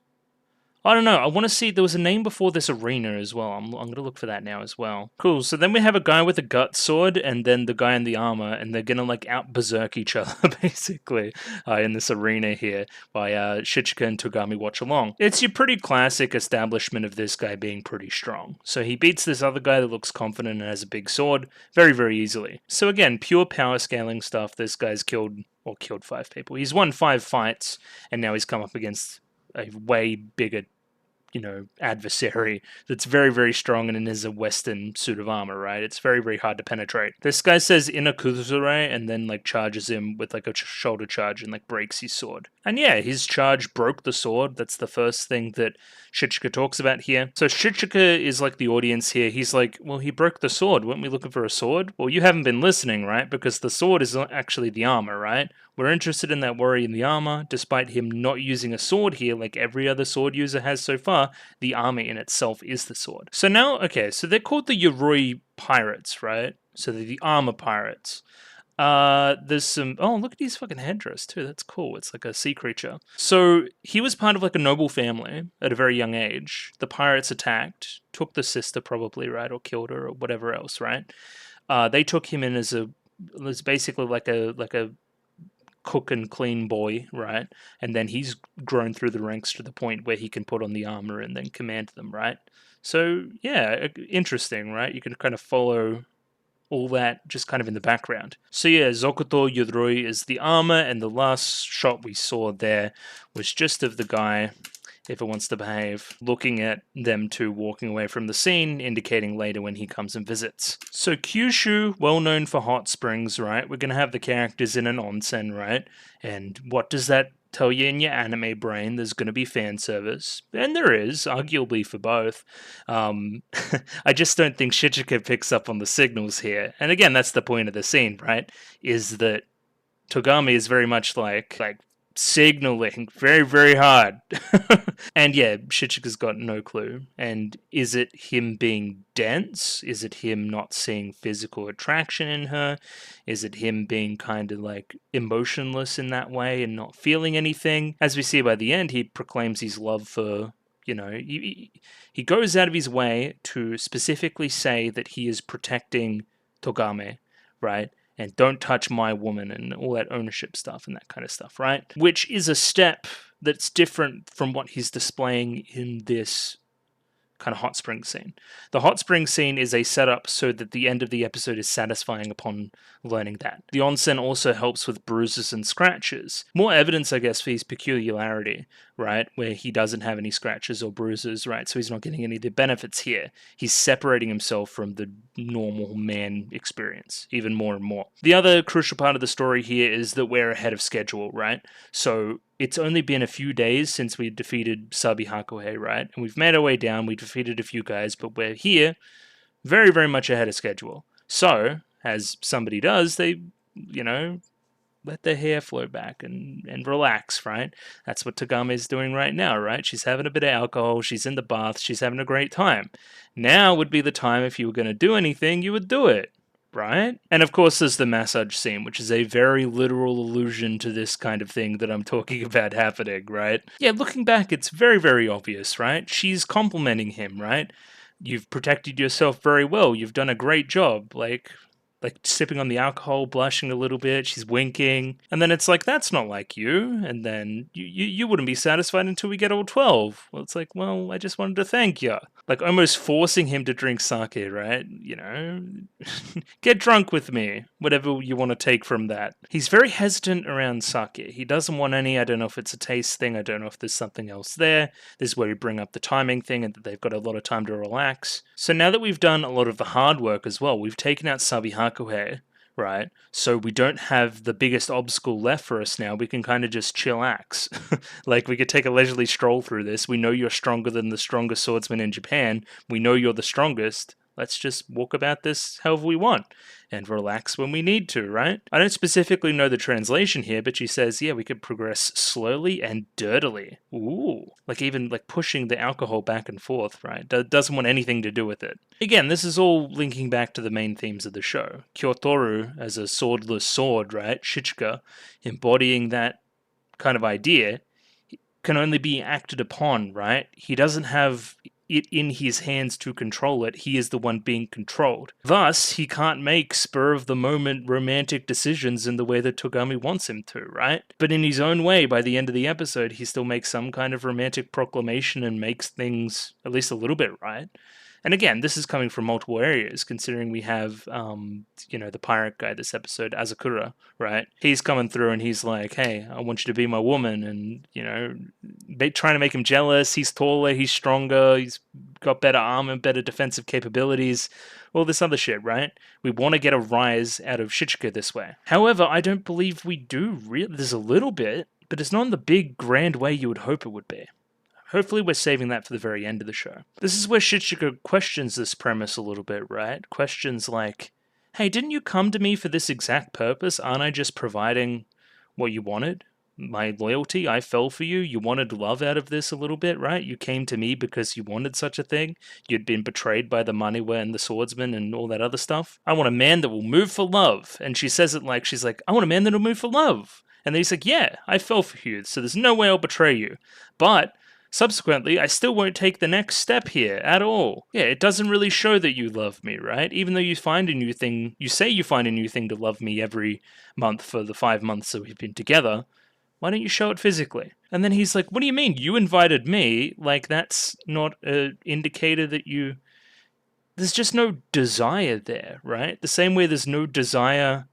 I don't know. I want to see. There was a name before this arena as well. I'm going to look for that now as well. Cool. So then we have a guy with a gut sword and then the guy in the armor, and they're going to out berserk each other basically in this arena here by Shichika and Togami watch along. It's your pretty classic establishment of this guy being pretty strong. So he beats this other guy that looks confident and has a big sword very, very easily. So again, pure power scaling stuff. This guy's killed 5 people. He's won 5 fights and now he's come up against a way bigger adversary that's very, very strong and is a Western suit of armor, right? It's very, very hard to penetrate. This guy says Inakuzure and then charges him with a shoulder charge and breaks his sword. And yeah, his charge broke the sword. That's the first thing that Shichika talks about here. So Shichika is the audience here. He's well, he broke the sword. Weren't we looking for a sword? Well, you haven't been listening, right? Because the sword is actually the armor, right? We're interested in that warrior in the armor, despite him not using a sword here like every other sword user has so far. The armor in itself is the sword. So now, okay, so they're called the Yoroi pirates, right? So they're the armor pirates. There's some, oh, look at his fucking headdress too. That's cool. It's like a sea creature. So he was part of a noble family at a very young age. The pirates attacked, took the sister probably, right? Or killed her or whatever else, right? They took him in as basically like a cook and clean boy, right? And then he's grown through the ranks to the point where he can put on the armor and then command them, right? So yeah, interesting, right? You can kind of follow all that just kind of in the background. So yeah, Zokoto Yoroi is the armor, and the last shot we saw there was just of the guy if it wants to behave. Looking at them two walking away from the scene, indicating later when he comes and visits. So Kyushu, well known for hot springs, right? We're going to have the characters in an onsen, right? And what does that tell you in your anime brain? There's going to be fan service, and there is, arguably for both. I just don't think Shichika picks up on the signals here. And again, that's the point of the scene, right? Is that Togami is very much like signaling very, very hard. And yeah, Shichika's got no clue. And is it him being dense? Is it him not seeing physical attraction in her? Is it him being kind of like emotionless in that way and not feeling anything? As we see by the end, he proclaims his love for, you know, he goes out of his way to specifically say that he is protecting Togame, right? And don't touch my woman and all that ownership stuff and that kind of stuff, right? Which is a step that's different from what he's displaying in this kind of hot spring scene. The hot spring scene is a setup so that the end of the episode is satisfying upon learning that. The onsen also helps with bruises and scratches. More evidence, I guess, for his peculiarity, right? Where he doesn't have any scratches or bruises, right? So he's not getting any of the benefits here. He's separating himself from the normal man experience, even more and more. The other crucial part of the story here is that we're ahead of schedule, right? So it's only been a few days since we defeated Sabi Hakuhei, right? And we've made our way down, we defeated a few guys, but we're here very, very much ahead of schedule. So, as somebody does, they, you know, let their hair flow back and relax, right? That's what Togame is doing right now, right? She's having a bit of alcohol, she's in the bath, she's having a great time. Now would be the time, if you were going to do anything, you would do it, right? And of course there's the massage scene, which is a very literal allusion to this kind of thing that I'm talking about happening, right? Yeah, looking back, it's very, very obvious, right? She's complimenting him, right? You've protected yourself very well, you've done a great job, like sipping on the alcohol, blushing a little bit, she's winking, and then it's like, that's not like you, and then you wouldn't be satisfied until we get all 12. Well, it's like, well, I just wanted to thank you. Like, almost forcing him to drink sake, right? You know, get drunk with me, whatever you want to take from that. He's very hesitant around sake. He doesn't want any. I don't know if it's a taste thing, I don't know if there's something else there. This is where we bring up the timing thing and that they've got a lot of time to relax. So now that we've done a lot of the hard work as well, we've taken out Sabi Hakuhei, right? So we don't have the biggest obstacle left for us now. We can kind of just chillax. Like, we could take a leisurely stroll through this. We know you're stronger than the strongest swordsman in Japan. We know you're the strongest. Let's just walk about this however we want and relax when we need to, right? I don't specifically know the translation here, but she says, yeah, we could progress slowly and dirtily. Ooh. Like, even like pushing the alcohol back and forth, right? Doesn't want anything to do with it. Again, this is all linking back to the main themes of the show. Kyotoru as a swordless sword, right? Shichika embodying that kind of idea can only be acted upon, right? He doesn't have it in his hands to control it. He is the one being controlled. Thus, he can't make spur-of-the-moment romantic decisions in the way that Togami wants him to, right? But in his own way, by the end of the episode, he still makes some kind of romantic proclamation and makes things at least a little bit right. And again, this is coming from multiple areas, considering we have, the pirate guy this episode, Azakura, right? He's coming through and he's like, hey, I want you to be my woman. And, trying to make him jealous. He's taller, he's stronger, he's got better armor, better defensive capabilities, all this other shit, right? We want to get a rise out of Shichika this way. However, I don't believe we do really. There's a little bit, but it's not in the big, grand way you would hope it would be. Hopefully we're saving that for the very end of the show. This is where Shichika questions this premise a little bit, right? Questions like, hey, didn't you come to me for this exact purpose? Aren't I just providing what you wanted? My loyalty, I fell for you. You wanted love out of this a little bit, right? You came to me because you wanted such a thing. You'd been betrayed by the Maniwa and the swordsman and all that other stuff. I want a man that will move for love. And she says it like, she's like, I want a man that'll move for love. And then he's like, yeah, I fell for you, so there's no way I'll betray you. But subsequently, I still won't take the next step here at all. Yeah, it doesn't really show that you love me, right? Even though you find a new thing, you say you find a new thing to love me every month for the 5 months that we've been together. Why don't you show it physically? And then he's like, what do you mean? You invited me? Like, that's not an indicator that you... There's just no desire there, right? The same way there's no desire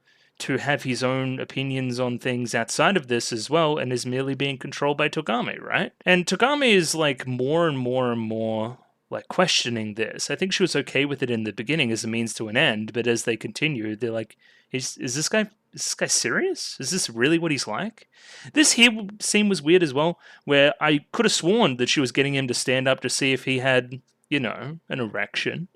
to have his own opinions on things outside of this as well, and is merely being controlled by Togame, right? And Togame is like more and more and more like questioning this. I think she was okay with it in the beginning as a means to an end, but as they continue, they're like, is this guy serious? Is this really what he's like? This here scene was weird as well, where I could have sworn that she was getting him to stand up to see if he had, you know, an erection.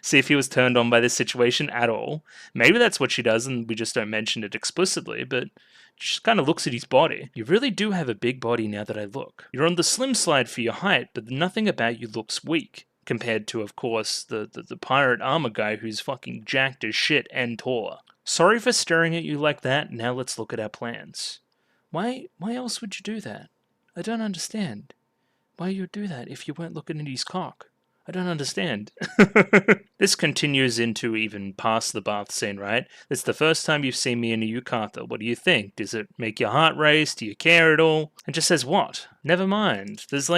See if he was turned on by this situation at all. Maybe that's what she does and we just don't mention it explicitly, but she just kind of looks at his body. You really do have a big body now that I look. You're on the slim slide for your height, but nothing about you looks weak. Compared to, of course, the pirate armor guy who's fucking jacked as shit and taller. Sorry for staring at you like that, now let's look at our plans. Why else would you do that? I don't understand. Why you would do that if you weren't looking at his cock? I don't understand. This continues into even past the bath scene, right? It's the first time you've seen me in a yukata. What do you think? Does it make your heart race? Do you care at all? And just says what? Never mind. There's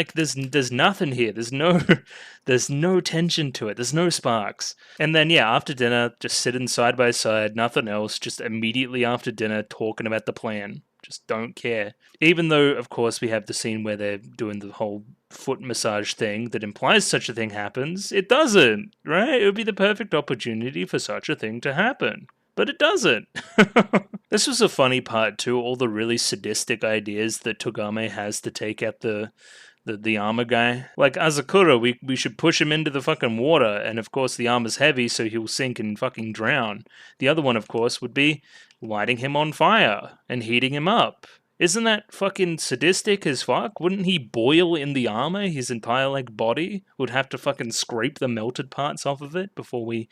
nothing here. There's no tension to it. There's no sparks. And then yeah, after dinner, just sitting side by side, nothing else, just immediately after dinner talking about the plan. Just don't care. Even though, of course, we have the scene where they're doing the whole foot massage thing that implies such a thing happens, it doesn't, right? It would be the perfect opportunity for such a thing to happen. But it doesn't. This was a funny part too, all the really sadistic ideas that Togame has to take out the armor guy. Like Asakura, we should push him into the fucking water, and of course the armor's heavy, so he'll sink and fucking drown. The other one, of course, would be lighting him on fire and heating him up. Isn't that fucking sadistic as fuck? Wouldn't he boil in the armor? His entire, like, body would have to fucking scrape the melted parts off of it before we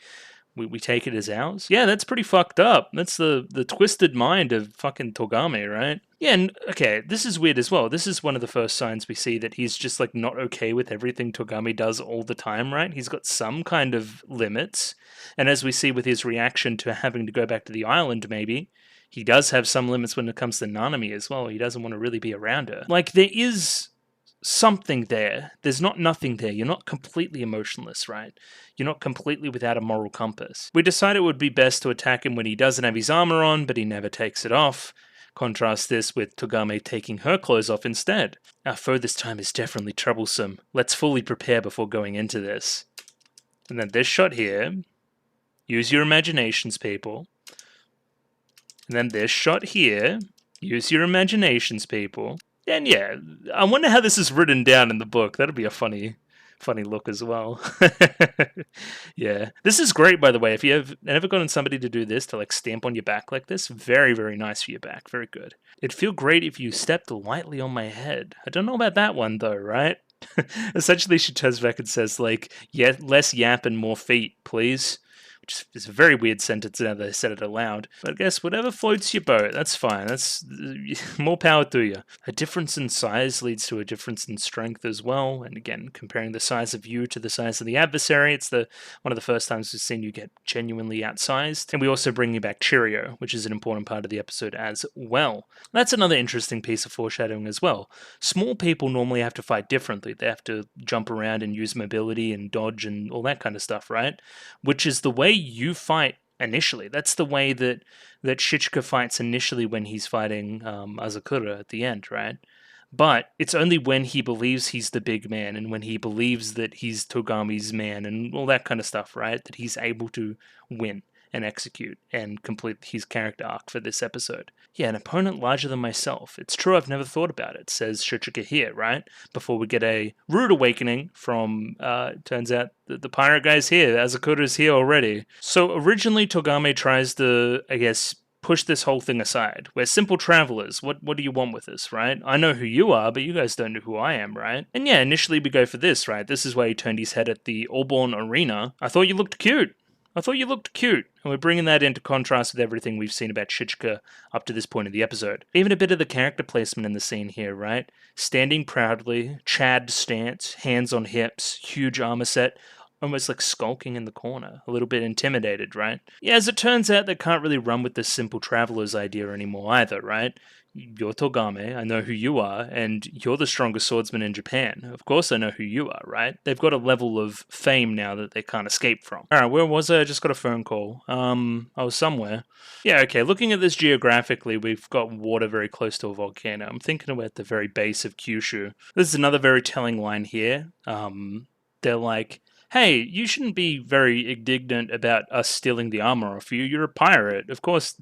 take it as ours? Yeah, that's pretty fucked up. That's the twisted mind of fucking Togame, right? Yeah, and okay, this is weird as well. This is one of the first signs we see that he's just, like, not okay with everything Togame does all the time, right? He's got some kind of limits. And as we see with his reaction to having to go back to the island, maybe, he does have some limits when it comes to Nanami as well. He doesn't want to really be around her. Like, there is something there. There's not nothing there. You're not completely emotionless, right? You're not completely without a moral compass. We decide it would be best to attack him when he doesn't have his armor on, but he never takes it off. Contrast this with Togame taking her clothes off instead. Our foe this time is definitely troublesome. Let's fully prepare before going into this. And then this shot here. Use your imaginations, people. And then this shot here. Use your imaginations, people. And yeah, I wonder how this is written down in the book. That'd be a funny look as well. Yeah. This is great, by the way. If you have ever gotten somebody to do this, to like stamp on your back like this, very, very nice for your back. Very good. It'd feel great if you stepped lightly on my head. I don't know about that one though, right? Essentially, she turns back and says like, yeah, less yap and more feet, please. Which is a very weird sentence now that I said it aloud. But I guess whatever floats your boat, that's fine. That's more power to you. A difference in size leads to a difference in strength as well. And again, comparing the size of you to the size of the adversary, it's one of the first times we've seen you get genuinely outsized. And we also bring you back Cheerio, which is an important part of the episode as well. That's another interesting piece of foreshadowing as well. Small people normally have to fight differently. They have to jump around and use mobility and dodge and all that kind of stuff, right? Which is the way you fight initially. That's the way that Shichika fights initially when he's fighting Asakura at the end, right? But it's only when he believes he's the big man and when he believes that he's Togame's man and all that kind of stuff, right? That he's able to win and execute and complete his character arc for this episode. Yeah, an opponent larger than myself. It's true, I've never thought about it, says Shichika here, right? Before we get a rude awakening from, turns out the pirate guy's here, Asakura's here already. So originally Togame tries to, I guess, push this whole thing aside. We're simple travelers. What do you want with us, right? I know who you are, but you guys don't know who I am, right? And yeah, initially we go for this, right? This is where he turned his head at the Auburn Arena. I thought you looked cute. And we're bringing that into contrast with everything we've seen about Shichika up to this point in the episode. Even a bit of the character placement in the scene here, right? Standing proudly, Chad stance, hands on hips, huge armor set, almost like skulking in the corner, a little bit intimidated, right? Yeah, as it turns out, they can't really run with this simple traveler's idea anymore either, right? You're Togame, I know who you are, and you're the strongest swordsman in Japan. Of course I know who you are, right? They've got a level of fame now that they can't escape from. Alright, where was I? I just got a phone call. I was somewhere. Yeah, okay, looking at this geographically, we've got water very close to a volcano. I'm thinking we're at the very base of Kyushu. This is another very telling line here. They're like, hey, you shouldn't be very indignant about us stealing the armor off you. You're a pirate. Of course,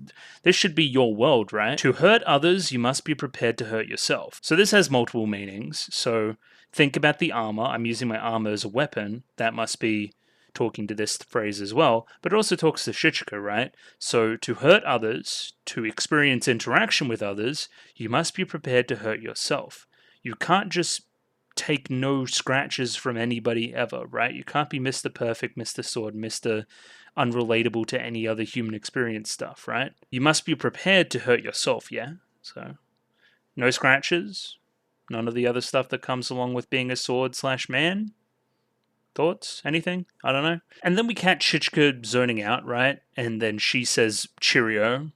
this should be your world, right? To hurt others, you must be prepared to hurt yourself. So this has multiple meanings. So think about the armor. I'm using my armor as a weapon. That must be talking to this phrase as well, but it also talks to Shichika, right? So to hurt others, to experience interaction with others, you must be prepared to hurt yourself. You can't just take no scratches from anybody ever, right? You can't be Mr. Perfect, Mr. Sword, Mr. Unrelatable to any other human experience stuff, right? You must be prepared to hurt yourself, yeah? So, no scratches, none of the other stuff that comes along with being a sword/man. Thoughts? Anything? I don't know. And then we catch Shichika zoning out, right? And then she says cheerio,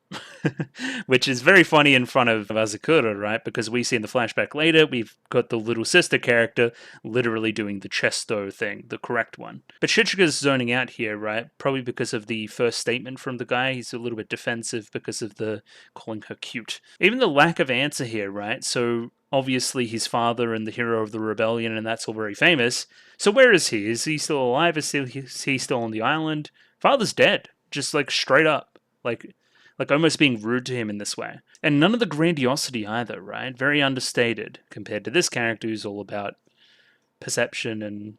which is very funny in front of Asakura, right? Because we see in the flashback later, we've got the little sister character literally doing the chesto thing, the correct one. But Shichika's zoning out here, right? Probably because of the first statement from the guy. He's a little bit defensive because of the calling her cute. Even the lack of answer here, right? So obviously his father and the hero of the rebellion, and that's all very famous. So where is he? Is he still alive? Is he still on the island? Father's dead. Just like straight up. Like almost being rude to him in this way. And none of the grandiosity either, right? Very understated compared to this character who's all about perception and,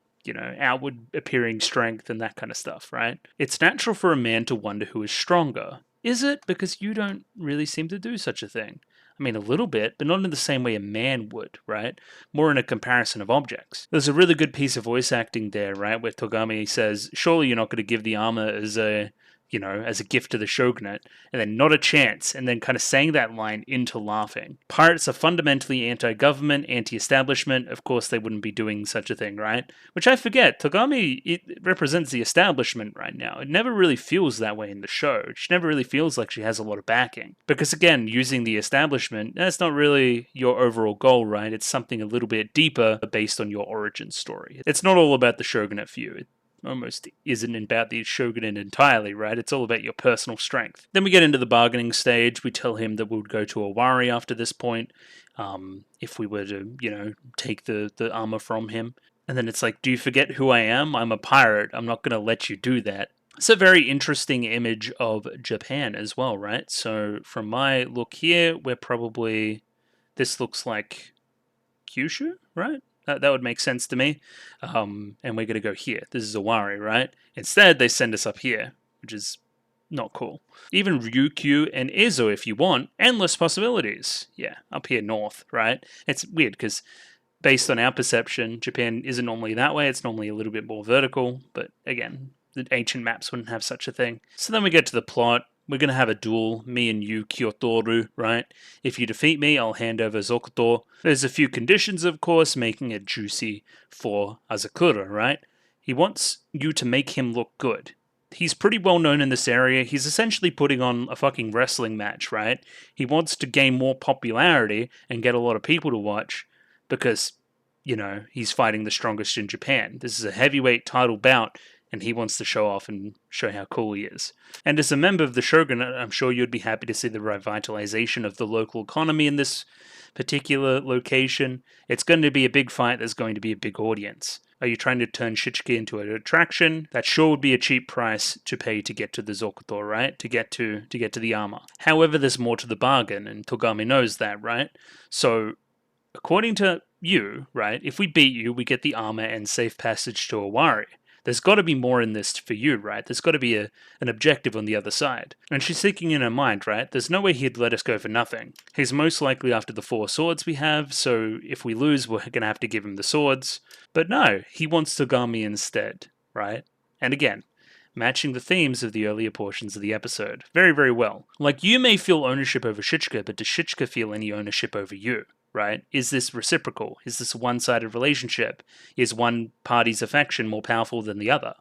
outward appearing strength and that kind of stuff, right? It's natural for a man to wonder who is stronger. Is it? Because you don't really seem to do such a thing. I mean, a little bit, but not in the same way a man would, right? More in a comparison of objects. There's a really good piece of voice acting there, right? Where Togami says, surely you're not going to give the armor as a gift to the shogunate, and then not a chance, and then kind of saying that line into laughing. Pirates are fundamentally anti-government, anti-establishment. Of course, they wouldn't be doing such a thing, right? Which I forget, Togami, it represents the establishment right now. It never really feels that way in the show. She never really feels like she has a lot of backing. Because again, using the establishment, that's not really your overall goal, right? It's something a little bit deeper based on your origin story. It's not all about the shogunate view. Almost isn't about the shogunate entirely, right? It's all about your personal strength. Then we get into the bargaining stage. We tell him that we would go to Owari after this point, if we were to, take the armor from him. And then it's like, do you forget who I am? I'm a pirate. I'm not going to let you do that. It's a very interesting image of Japan as well, right? So from my look here, this looks like Kyushu, right? That would make sense to me. And we're going to go here. This is Owari, right? Instead, they send us up here, which is not cool. Even Ryukyu and Ezo, if you want, endless possibilities. Yeah, up here north, right? It's weird because based on our perception, Japan isn't normally that way. It's normally a little bit more vertical. But again, the ancient maps wouldn't have such a thing. So then we get to the plot. We're going to have a duel, me and you, Kyotoru, right? If you defeat me, I'll hand over Zokoto. There's a few conditions, of course, making it juicy for Asakura, right? He wants you to make him look good. He's pretty well known in this area. He's essentially putting on a fucking wrestling match, right? He wants to gain more popularity and get a lot of people to watch because, he's fighting the strongest in Japan. This is a heavyweight title bout, and he wants to show off and show how cool he is. And as a member of the shogunate, I'm sure you'd be happy to see the revitalization of the local economy in this particular location. It's going to be a big fight. There's going to be a big audience. Are you trying to turn Shichika into an attraction? That sure would be a cheap price to pay to get to the Zokoto, right? To get to the armor. However, there's more to the bargain, and Togami knows that, right? So, according to you, right, if we beat you, we get the armor and safe passage to Owari. There's got to be more in this for you, right? There's got to be an objective on the other side. And she's thinking in her mind, right? There's no way he'd let us go for nothing. He's most likely after the 4 swords we have, so if we lose, we're going to have to give him the swords. But no, he wants Togami instead, right? And again, matching the themes of the earlier portions of the episode. Very, very well. Like, you may feel ownership over Shichika, but does Shichika feel any ownership over you? right? Is this reciprocal? Is this a one-sided relationship? Is one party's affection more powerful than the other?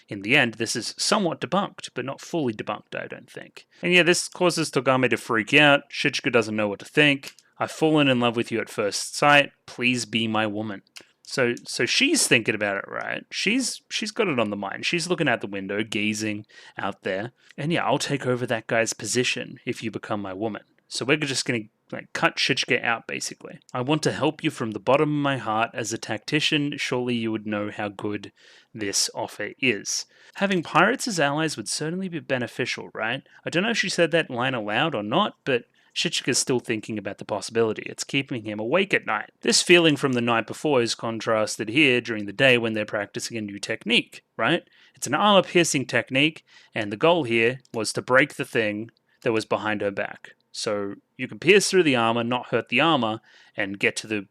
In the end, this is somewhat debunked, but not fully debunked, I don't think. And yeah, this causes Togame to freak out. Shichika doesn't know what to think. I've fallen in love with you at first sight. Please be my woman. So she's thinking about it, right? She's got it on the mind. She's looking out the window, gazing out there. And yeah, I'll take over that guy's position if you become my woman. So we're just going to cut Shichika out, basically. I want to help you from the bottom of my heart. As a tactician, surely you would know how good this offer is. Having pirates as allies would certainly be beneficial, right? I don't know if she said that line aloud or not, but Shichika's still thinking about the possibility. It's keeping him awake at night. This feeling from the night before is contrasted here during the day when they're practicing a new technique, right? It's an armor-piercing technique, and the goal here was to break the thing that was behind her back. So you can pierce through the armor, not hurt the armor, and get to the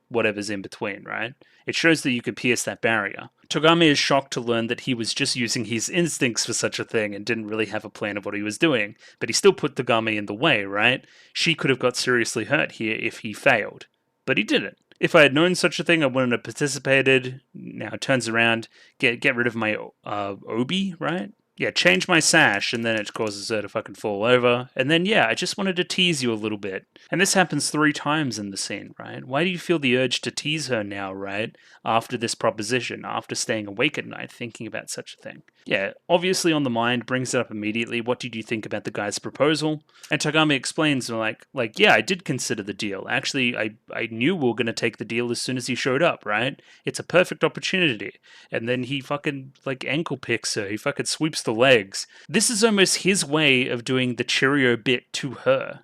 whatever's in between, right? It shows that you can pierce that barrier. Togame is shocked to learn that he was just using his instincts for such a thing and didn't really have a plan of what he was doing, but he still put Togame in the way, right? She could have got seriously hurt here if he failed, but he didn't. If I had known such a thing, I wouldn't have participated. Now it turns around, get rid of my obi, right? Yeah, change my sash, and then it causes her to fucking fall over. And then, yeah, I just wanted to tease you a little bit. And this happens 3 times in the scene, right? Why do you feel the urge to tease her now, right? After this proposition, after staying awake at night, thinking about such a thing. Yeah, obviously on the mind, brings it up immediately. What did you think about the guy's proposal? And Togame explains, like, yeah, I did consider the deal. Actually, I knew we were going to take the deal as soon as he showed up, right? It's a perfect opportunity. And then he fucking, ankle picks her. He fucking sweeps the legs. This is almost his way of doing the Cheerio bit to her,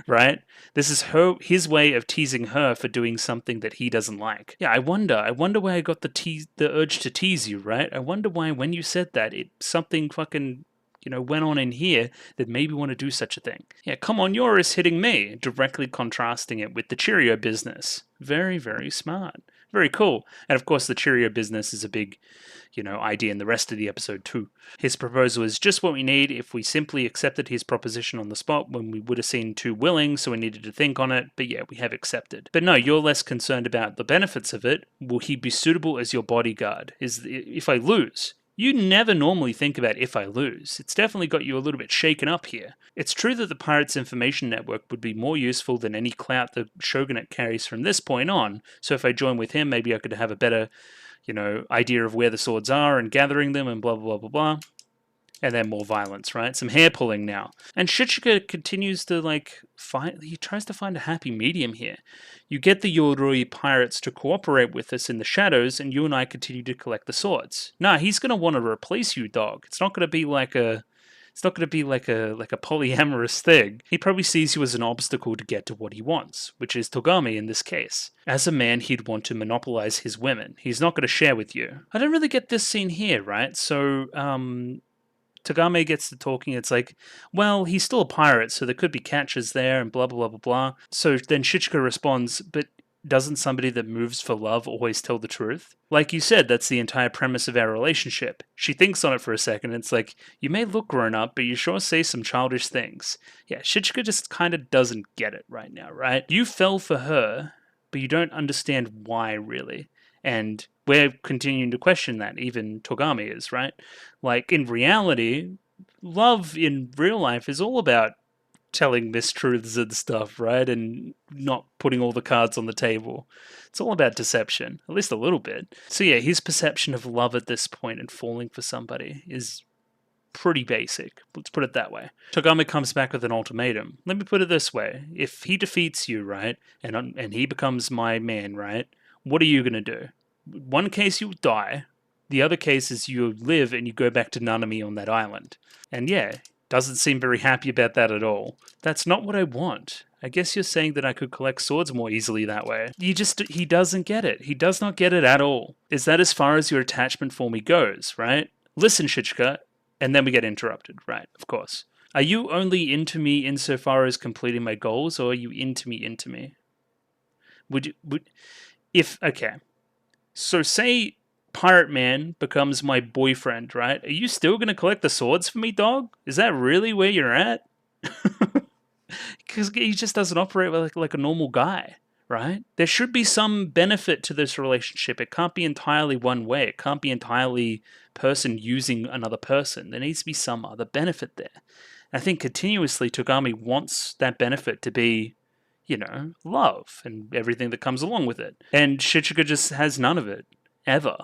right? This is his way of teasing her for doing something that he doesn't like. Yeah, I wonder why I got the urge to tease you, right? I wonder why when you said that, something fucking, went on in here that made me want to do such a thing. Yeah, come on, yours hitting me, directly contrasting it with the Cheerio business. Very, very smart. Very cool. And of course, the Cheerio business is a big, idea in the rest of the episode too. His proposal is just what we need. If we simply accepted his proposition on the spot when we would have seen 2 willing, so we needed to think on it, but yeah, we have accepted. But no, you're less concerned about the benefits of it. Will he be suitable as your bodyguard? If I lose? You never normally think about if I lose. It's definitely got you a little bit shaken up here. It's true that the Pirates Information Network would be more useful than any clout the Shogunate carries from this point on, so if I join with him, maybe I could have a better, idea of where the swords are and gathering them and blah, blah, blah, blah, blah. And then more violence, right? Some hair pulling now. And Shichika continues to, he tries to find a happy medium here. You get the Yoroi pirates to cooperate with us in the shadows, and you and I continue to collect the swords. Nah, he's going to want to replace you, dog. It's not going to be like a polyamorous thing. He probably sees you as an obstacle to get to what he wants, which is Togame in this case. As a man, he'd want to monopolize his women. He's not going to share with you. I don't really get this scene here, right? So, Togame gets to talking, it's like, well, he's still a pirate, so there could be catches there, and blah, blah, blah, blah, blah. So then Shichika responds, but doesn't somebody that moves for love always tell the truth? Like you said, that's the entire premise of our relationship. She thinks on it for a second, and it's like, you may look grown up, but you sure say some childish things. Yeah, Shichika just kind of doesn't get it right now, right? You fell for her, but you don't understand why, really. And we're continuing to question that, even Togame is, right? In reality, love in real life is all about telling mistruths and stuff, right? And not putting all the cards on the table. It's all about deception, at least a little bit. So yeah, his perception of love at this point and falling for somebody is pretty basic. Let's put it that way. Togame comes back with an ultimatum. Let me put it this way. If he defeats you, right, and he becomes my man, right, what are you going to do? One case you die, the other case is you live and you go back to Nanami on that island. And yeah, doesn't seem very happy about that at all. That's not what I want. I guess you're saying that I could collect swords more easily that way. He doesn't get it. He does not get it at all. Is that as far as your attachment for me goes, right? Listen, Shichika, and then we get interrupted, right? Of course. Are you only into me insofar as completing my goals, or are you into me? Okay. So say Pirate Man becomes my boyfriend, right? Are you still going to collect the swords for me, dog? Is that really where you're at? Because he just doesn't operate like a normal guy, right? There should be some benefit to this relationship. It can't be entirely one way. It can't be entirely person using another person. There needs to be some other benefit there. And I think continuously Togami wants that benefit to be, love and everything that comes along with it. And Shichika just has none of it, ever.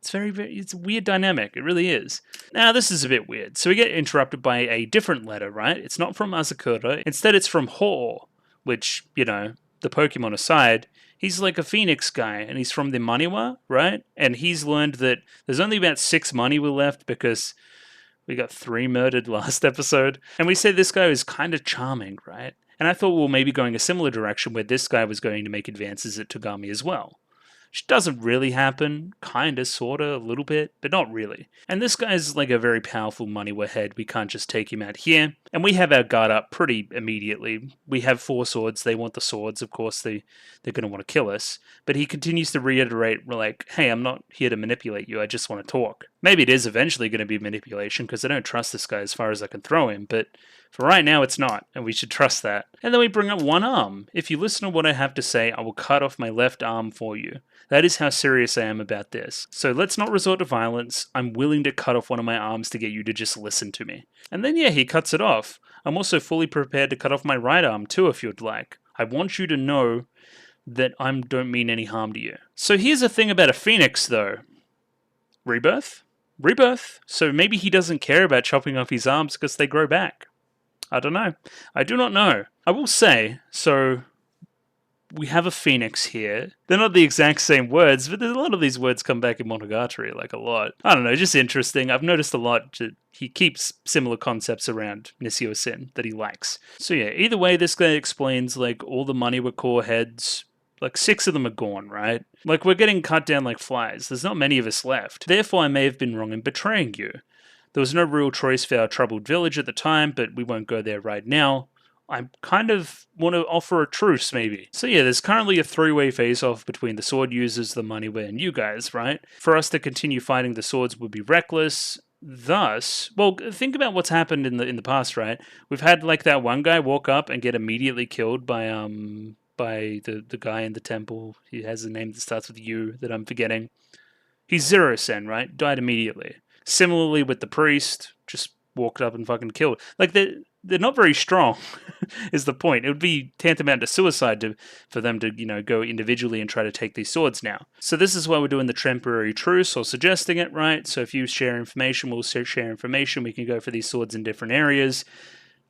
It's it's a weird dynamic. It really is. Now, this is a bit weird. So we get interrupted by a different letter, right? It's not from Asakura. Instead, it's from Ho, which, the Pokemon aside, he's like a Phoenix guy, and he's from the Maniwa, right? And he's learned that there's only about 6 Maniwa left because we got 3 murdered last episode. And we say this guy is kind of charming, right? And I thought, well, maybe going a similar direction where this guy was going to make advances at Togami as well. Which doesn't really happen, kinda, sorta, a little bit, but not really. And this guy's like a very powerful Maniwa head, we can't just take him out here. And we have our guard up pretty immediately. We have 4 swords, they want the swords, of course they're going to want to kill us. But he continues to reiterate, we're like, hey, I'm not here to manipulate you, I just want to talk. Maybe it is eventually going to be manipulation, because I don't trust this guy as far as I can throw him, but for right now, it's not, and we should trust that. And then we bring up one arm. If you listen to what I have to say, I will cut off my left arm for you. That is how serious I am about this. So let's not resort to violence. I'm willing to cut off one of my arms to get you to just listen to me. And then, yeah, he cuts it off. I'm also fully prepared to cut off my right arm too, if you'd like. I want you to know that I don't mean any harm to you. So here's the thing about a phoenix, though. Rebirth? Rebirth. So maybe he doesn't care about chopping off his arms because they grow back. I don't know. I do not know. I will say, so we have a phoenix here. They're not the exact same words, but there's a lot of these words come back in Monogatari, like a lot. I don't know, just interesting. I've noticed a lot. He keeps similar concepts around Nishio-sen that he likes. So yeah, either way, this guy explains, like, all the Maniwa core heads, like 6 of them are gone, right? Like, we're getting cut down like flies. There's not many of us left. Therefore, I may have been wrong in betraying you. There was no real choice for our troubled village at the time, but we won't go there right now. I kind of want to offer a truce, maybe. So yeah, there's currently a 3-way face-off between the sword users, the Maniwa, and you guys, right? For us to continue fighting the swords would be reckless. Thus, well, think about what's happened in the past, right? We've had like that one guy walk up and get immediately killed by the guy in the temple. He has a name that starts with U that I'm forgetting. He's Zero-sen, right? Died immediately. Similarly with the priest, just walked up and fucking killed. Like, they're not very strong, is the point. It would be tantamount to suicide for them to, go individually and try to take these swords now. So this is why we're doing the temporary truce, or suggesting it, right? So if you share information, we'll share information. We can go for these swords in different areas.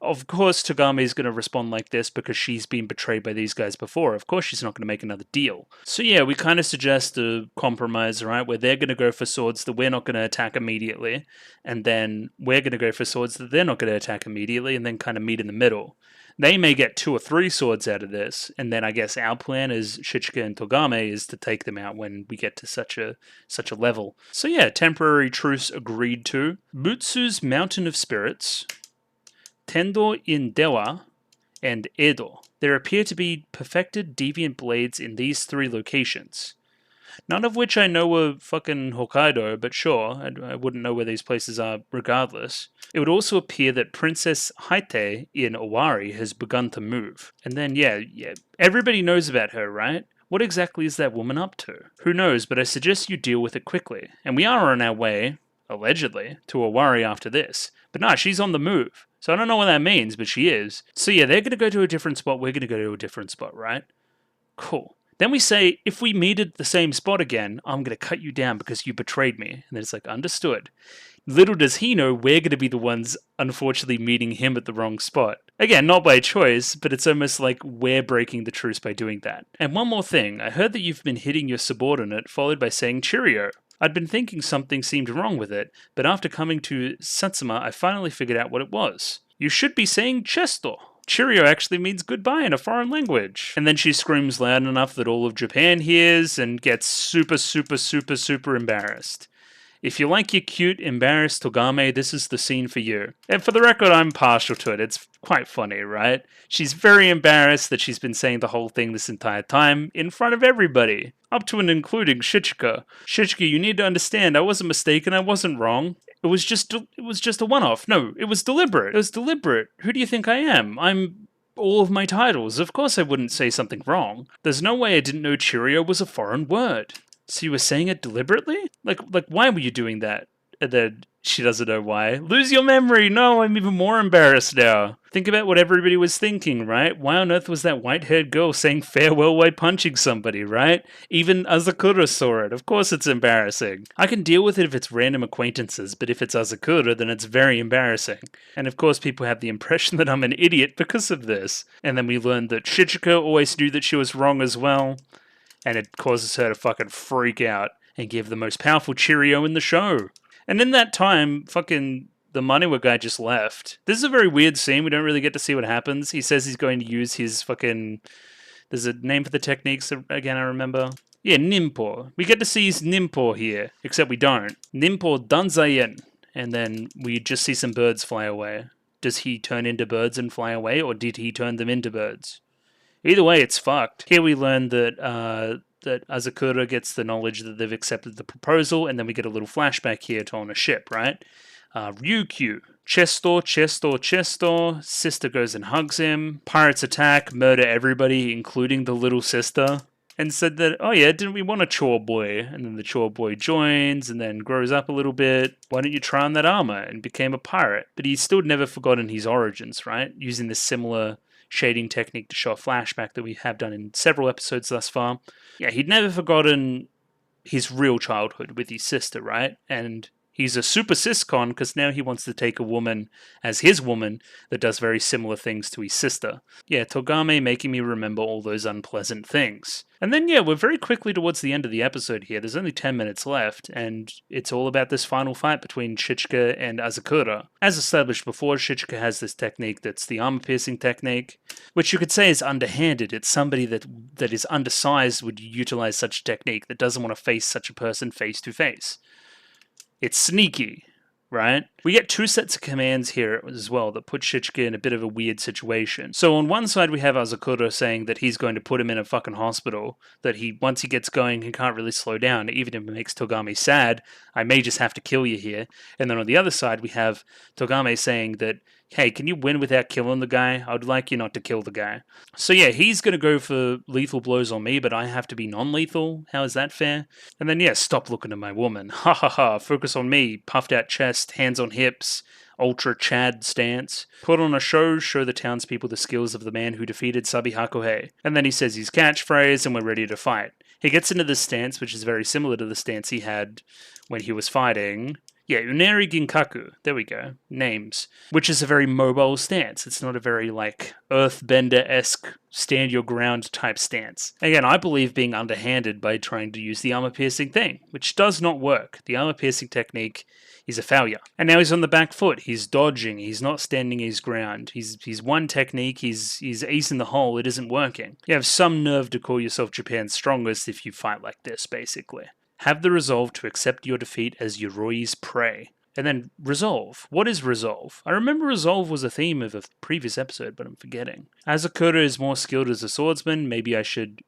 Of course, Togami is going to respond like this because she's been betrayed by these guys before. Of course, she's not going to make another deal. So yeah, we kind of suggest a compromise, right? Where they're going to go for swords that we're not going to attack immediately. And then we're going to go for swords that they're not going to attack immediately, and then kind of meet in the middle. They may get 2 or 3 swords out of this, and then I guess our plan as Shichika and Togame is to take them out when we get to such a level. So yeah, temporary truce agreed to. Butsu's Mountain of Spirits, Tendo in Dewa, and Edo. There appear to be perfected deviant blades in these 3 locations. None of which I know were fucking Hokkaido, but sure, I wouldn't know where these places are regardless. It would also appear that Princess Haite in Owari has begun to move. And then, yeah, everybody knows about her, right? What exactly is that woman up to? Who knows, but I suggest you deal with it quickly. And we are on our way, allegedly, to Owari after this. But nah, she's on the move. So I don't know what that means, but she is. So yeah, they're going to go to a different spot, we're going to go to a different spot, right? Cool. Then we say, if we meet at the same spot again, I'm going to cut you down because you betrayed me. And then it's like, understood. Little does he know we're going to be the ones, unfortunately, meeting him at the wrong spot. Again, not by choice, but it's almost like we're breaking the truce by doing that. And one more thing, I heard that you've been hitting your subordinate, followed by saying cheerio. I'd been thinking something seemed wrong with it, but after coming to Satsuma, I finally figured out what it was. You should be saying chesto. Cheerio actually means goodbye in a foreign language. And then she screams loud enough that all of Japan hears and gets super, super, super, super embarrassed. If you like your cute, embarrassed Togame, this is the scene for you. And for the record, I'm partial to it. It's quite funny, right? She's very embarrassed that she's been saying the whole thing this entire time in front of everybody. Up to and including Shichika. Shichika, you need to understand, I wasn't mistaken, I wasn't wrong. It was just a one-off. No, it was deliberate. It was deliberate. Who do you think I am? I'm all of my titles. Of course I wouldn't say something wrong. There's no way I didn't know Cheerio was a foreign word. So you were saying it deliberately? Like why were you doing that? And then she doesn't know why. Lose your memory! No, I'm even more embarrassed now. Think about what everybody was thinking, right? Why on earth was that white-haired girl saying farewell while punching somebody, right? Even Azakura saw it. Of course it's embarrassing. I can deal with it if it's random acquaintances, but if it's Azakura, then it's very embarrassing. And of course people have the impression that I'm an idiot because of this. And then we learned that Shichika always knew that she was wrong as well. And it causes her to fucking freak out and give the most powerful Cheerio in the show. And in that time, fucking the Maniwa guy just left. This is a very weird scene. We don't really get to see what happens. He says he's going to use his fucking... There's a name for the techniques, again, I remember. Yeah, Nimpo. We get to see his Nimpo here, except we don't. Nimpo Danzayen. And then we just see some birds fly away. Does he turn into birds and fly away, or did he turn them into birds? Either way, it's fucked. Here we learn that that Azakura gets the knowledge that they've accepted the proposal, and then we get a little flashback here to on a ship, right? Ryukyu. Chesto. Sister goes and hugs him. Pirates attack, murder everybody, including the little sister. And said that, oh yeah, didn't we want a chore boy? And then the chore boy joins and then grows up a little bit. Why don't you try on that armor? And became a pirate. But he's still never forgotten his origins, right? Using this similar shading technique to show a flashback that we have done in several episodes thus far. Yeah, he'd never forgotten his real childhood with his sister, right? And he's a super ciscon because now he wants to take a woman as his woman that does very similar things to his sister. Yeah, Togame making me remember all those unpleasant things. And then, yeah, we're very quickly towards the end of the episode here. There's only 10 minutes left, and it's all about this final fight between Shichika and Azakura. As established before, Shichika has this technique that's the armor-piercing technique, which you could say is underhanded. It's somebody that is undersized would utilize such a technique, that doesn't want to face such a person face-to-face. It's sneaky, right? We get two sets of commands here as well that put Shichika in a bit of a weird situation. So on one side we have Azakura saying that he's going to put him in a fucking hospital, that once he gets going he can't really slow down, even if it makes Togame sad, I may just have to kill you here. And then on the other side we have Togame saying that, hey, can you win without killing the guy? I'd like you not to kill the guy. So yeah, he's going to go for lethal blows on me, but I have to be non-lethal. How is that fair? And then yeah, stop looking at my woman. Ha ha ha, focus on me. Puffed out chest, hands on hips, ultra Chad stance. Put on a show the townspeople the skills of the man who defeated Sabi Hakuhei. And then he says his catchphrase and we're ready to fight. He gets into this stance, which is very similar to the stance he had when he was fighting... Yeah, Uneri Ginkaku. There we go. Names. Which is a very mobile stance. It's not a very, Earthbender-esque stand-your-ground type stance. Again, I believe being underhanded by trying to use the armor-piercing thing, which does not work. The armor-piercing technique is a failure. And now he's on the back foot. He's dodging. He's not standing his ground. He's one technique. He's ace in the hole. It isn't working. You have some nerve to call yourself Japan's strongest if you fight like this, basically. Have the resolve to accept your defeat as Yoroi's prey. And then resolve. What is resolve? I remember resolve was a theme of a previous episode, but I'm forgetting. Azakura is more skilled as a swordsman. Maybe I should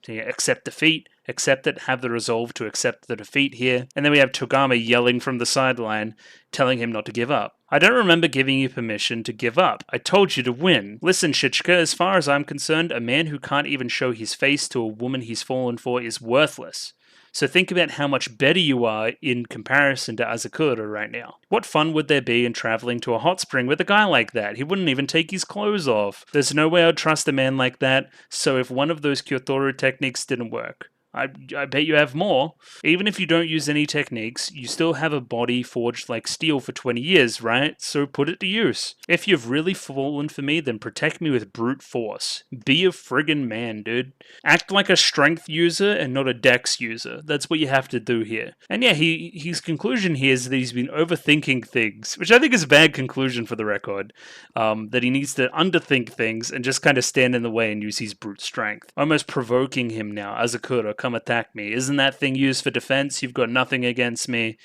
accept defeat, accept it, have the resolve to accept the defeat here. And then we have Togame yelling from the sideline, telling him not to give up. I don't remember giving you permission to give up. I told you to win. Listen, Shichika, as far as I'm concerned, a man who can't even show his face to a woman he's fallen for is worthless. So think about how much better you are in comparison to Azakura right now. What fun would there be in traveling to a hot spring with a guy like that? He wouldn't even take his clothes off. There's no way I'd trust a man like that, so if one of those Kyotoru techniques didn't work, I bet you have more. Even if you don't use any techniques, you still have a body forged like steel for 20 years, right? So put it to use. If you've really fallen for me, then protect me with brute force. Be a friggin' man, dude. Act like a strength user and not a dex user. That's what you have to do here. And yeah, his conclusion here is that he's been overthinking things, which I think is a bad conclusion for the record. That he needs to underthink things and just kind of stand in the way and use his brute strength. Almost provoking him now, Azakura, come attack me. Isn't that thing used for defense? You've got nothing against me.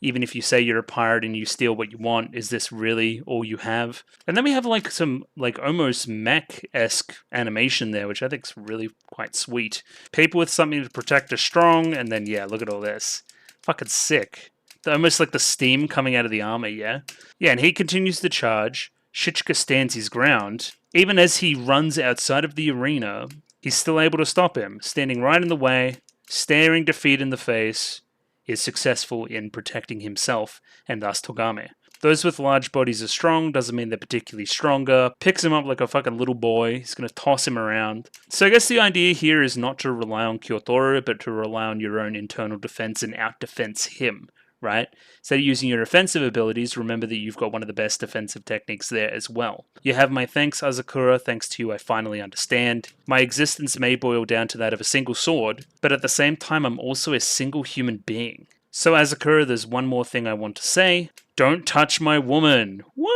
Even if you say you're a pirate and you steal what you want, is this really all you have? And then we have some almost mech-esque animation there, which I think is really quite sweet. People with something to protect are strong, and then yeah, look at all this. Fucking sick. Almost like the steam coming out of the armor, yeah? Yeah, and he continues to charge. Shichika stands his ground. Even as he runs outside of the arena, he's still able to stop him, standing right in the way, staring defeat in the face, is successful in protecting himself and thus Togame. Those with large bodies are strong, doesn't mean they're particularly stronger. Picks him up like a fucking little boy. He's going to toss him around. So I guess the idea here is not to rely on Kyotoru, but to rely on your own internal defense and out-defense him, right? Instead of using your offensive abilities, remember that you've got one of the best defensive techniques there as well. You have my thanks, Azakura. Thanks to you, I finally understand. My existence may boil down to that of a single sword, but at the same time, I'm also a single human being. So Azakura, there's one more thing I want to say. Don't touch my woman. Woo!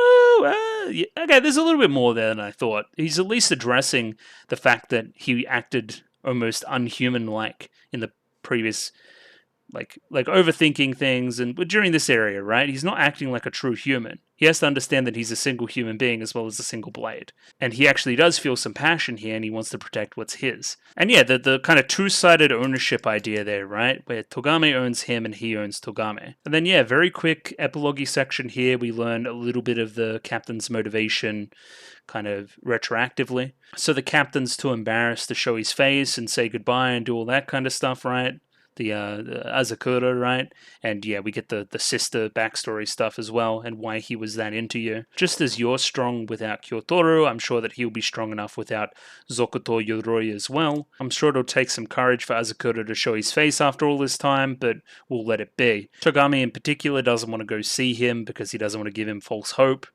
Yeah, okay, there's a little bit more there than I thought. He's at least addressing the fact that he acted almost unhuman-like in the previous, like overthinking things, and during this area, right? He's not acting like a true human. He has to understand that he's a single human being as well as a single blade. And he actually does feel some passion here, and he wants to protect what's his. And yeah, the kind of two-sided ownership idea there, right? Where Togame owns him and he owns Togame. And then yeah, very quick epilogue section here. We learn a little bit of the captain's motivation kind of retroactively. So the captain's too embarrassed to show his face and say goodbye and do all that kind of stuff, right? The Azakura, right? And yeah, we get the sister backstory stuff as well, and why he was that into you. Just as you're strong without Kyotoru, I'm sure that he'll be strong enough without Zokoto Yoroi as well. I'm sure it'll take some courage for Azakura to show his face after all this time, but we'll let it be. Togame in particular doesn't want to go see him because he doesn't want to give him false hope.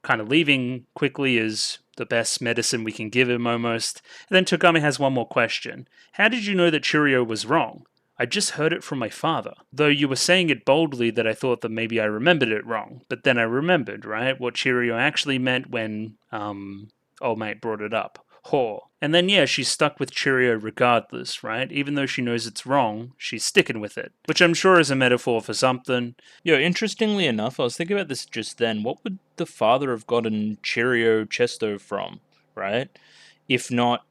Kind of leaving quickly is the best medicine we can give him almost. And then Togame has one more question. How did you know that Churio was wrong? I just heard it from my father. Though you were saying it boldly that I thought that maybe I remembered it wrong. But then I remembered, right? What Chirio actually meant when old mate brought it up. Whore. And then yeah, she's stuck with Chirio regardless, right? Even though she knows it's wrong, she's sticking with it. Which I'm sure is a metaphor for something. Yo, interestingly enough, I was thinking about this just then. What would the father have gotten Chirio Chesto from, right? If not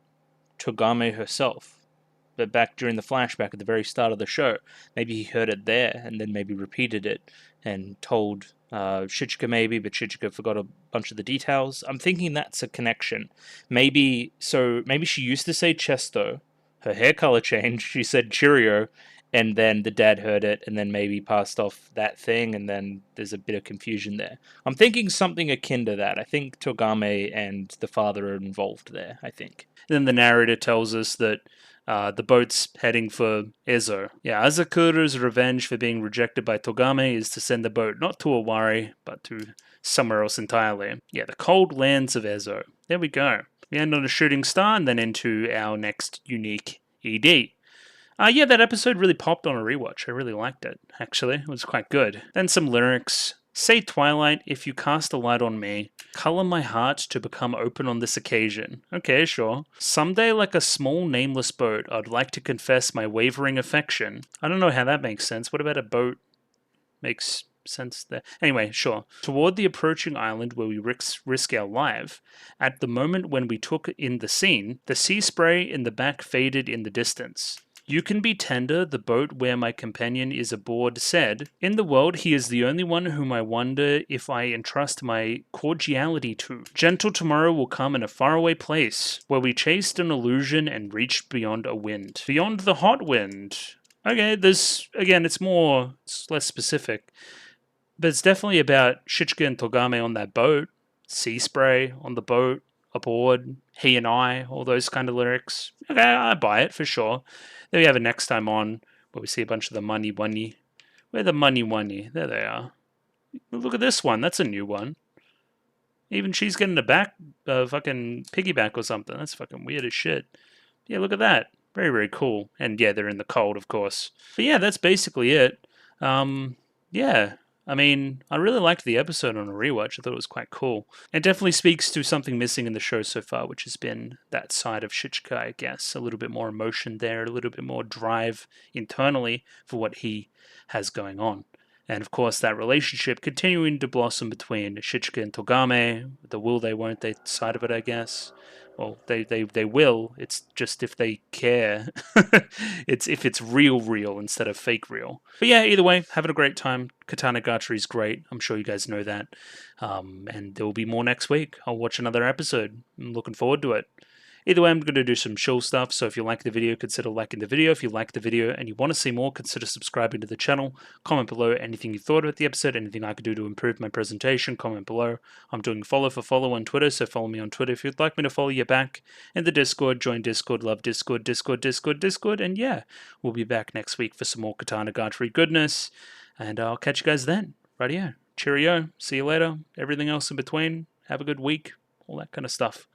Togame herself? But back during the flashback at the very start of the show, maybe he heard it there and then maybe repeated it and told Shichika maybe, but Shichika forgot a bunch of the details. I'm thinking that's a connection. Maybe she used to say Chesto, her hair color changed, she said Cheerio, and then the dad heard it and then maybe passed off that thing, and then there's a bit of confusion there. I'm thinking something akin to that. I think Togame and the father are involved there, I think. Then the narrator tells us that the boat's heading for Ezo. Yeah, Azakura's revenge for being rejected by Togame is to send the boat not to Owari, but to somewhere else entirely. Yeah, the cold lands of Ezo. There we go. We end on a shooting star and then into our next unique ED. Yeah, that episode really popped on a rewatch. I really liked it, actually. It was quite good. Then some lyrics. Say twilight, if you cast a light on me, color my heart to become open on this occasion. Okay, sure. Someday, like a small nameless boat, I'd like to confess my wavering affection. I don't know how that makes sense. What about a boat makes sense there? Anyway, sure. Toward the approaching island where we risk our life, at the moment when we took in the scene, the sea spray in the back faded in the distance. You can be tender, the boat where my companion is aboard said. In the world, he is the only one whom I wonder if I entrust my cordiality to. Gentle tomorrow will come in a faraway place, where we chased an illusion and reached beyond a wind. Beyond the hot wind. Okay, again, it's less specific. But it's definitely about Shichika and Togame on that boat. Sea spray on the boat, aboard, he and I, all those kind of lyrics. Okay, I buy it for sure. Then we have a next time on where we see a bunch of the money. Where the money? There they are. Look at this one. That's a new one. Even she's getting a fucking piggyback or something. That's fucking weird as shit. Yeah, look at that. Very, very cool. And yeah, they're in the cold, of course. But yeah, that's basically it. Yeah. I mean, I really liked the episode on a rewatch. I thought it was quite cool. It definitely speaks to something missing in the show so far, which has been that side of Shichika, I guess. A little bit more emotion there, a little bit more drive internally for what he has going on. And of course, that relationship continuing to blossom between Shichika and Togame, the will they won't they side of it, I guess. Well, they will. It's just if they care. It's if it's real instead of fake real. But yeah, either way, having a great time. Katanagatari is great. I'm sure you guys know that. And there will be more next week. I'll watch another episode. I'm looking forward to it. Either way, I'm going to do some chill stuff, so if you like the video, consider liking the video. If you like the video and you want to see more, consider subscribing to the channel. Comment below anything you thought about the episode, anything I could do to improve my presentation, comment below. I'm doing follow for follow on Twitter, so follow me on Twitter if you'd like me to follow you back. In the Discord, join Discord, love Discord, and yeah, we'll be back next week for some more Katanagatari goodness, and I'll catch you guys then. Rightio. Cheerio. See you later. Everything else in between. Have a good week. All that kind of stuff.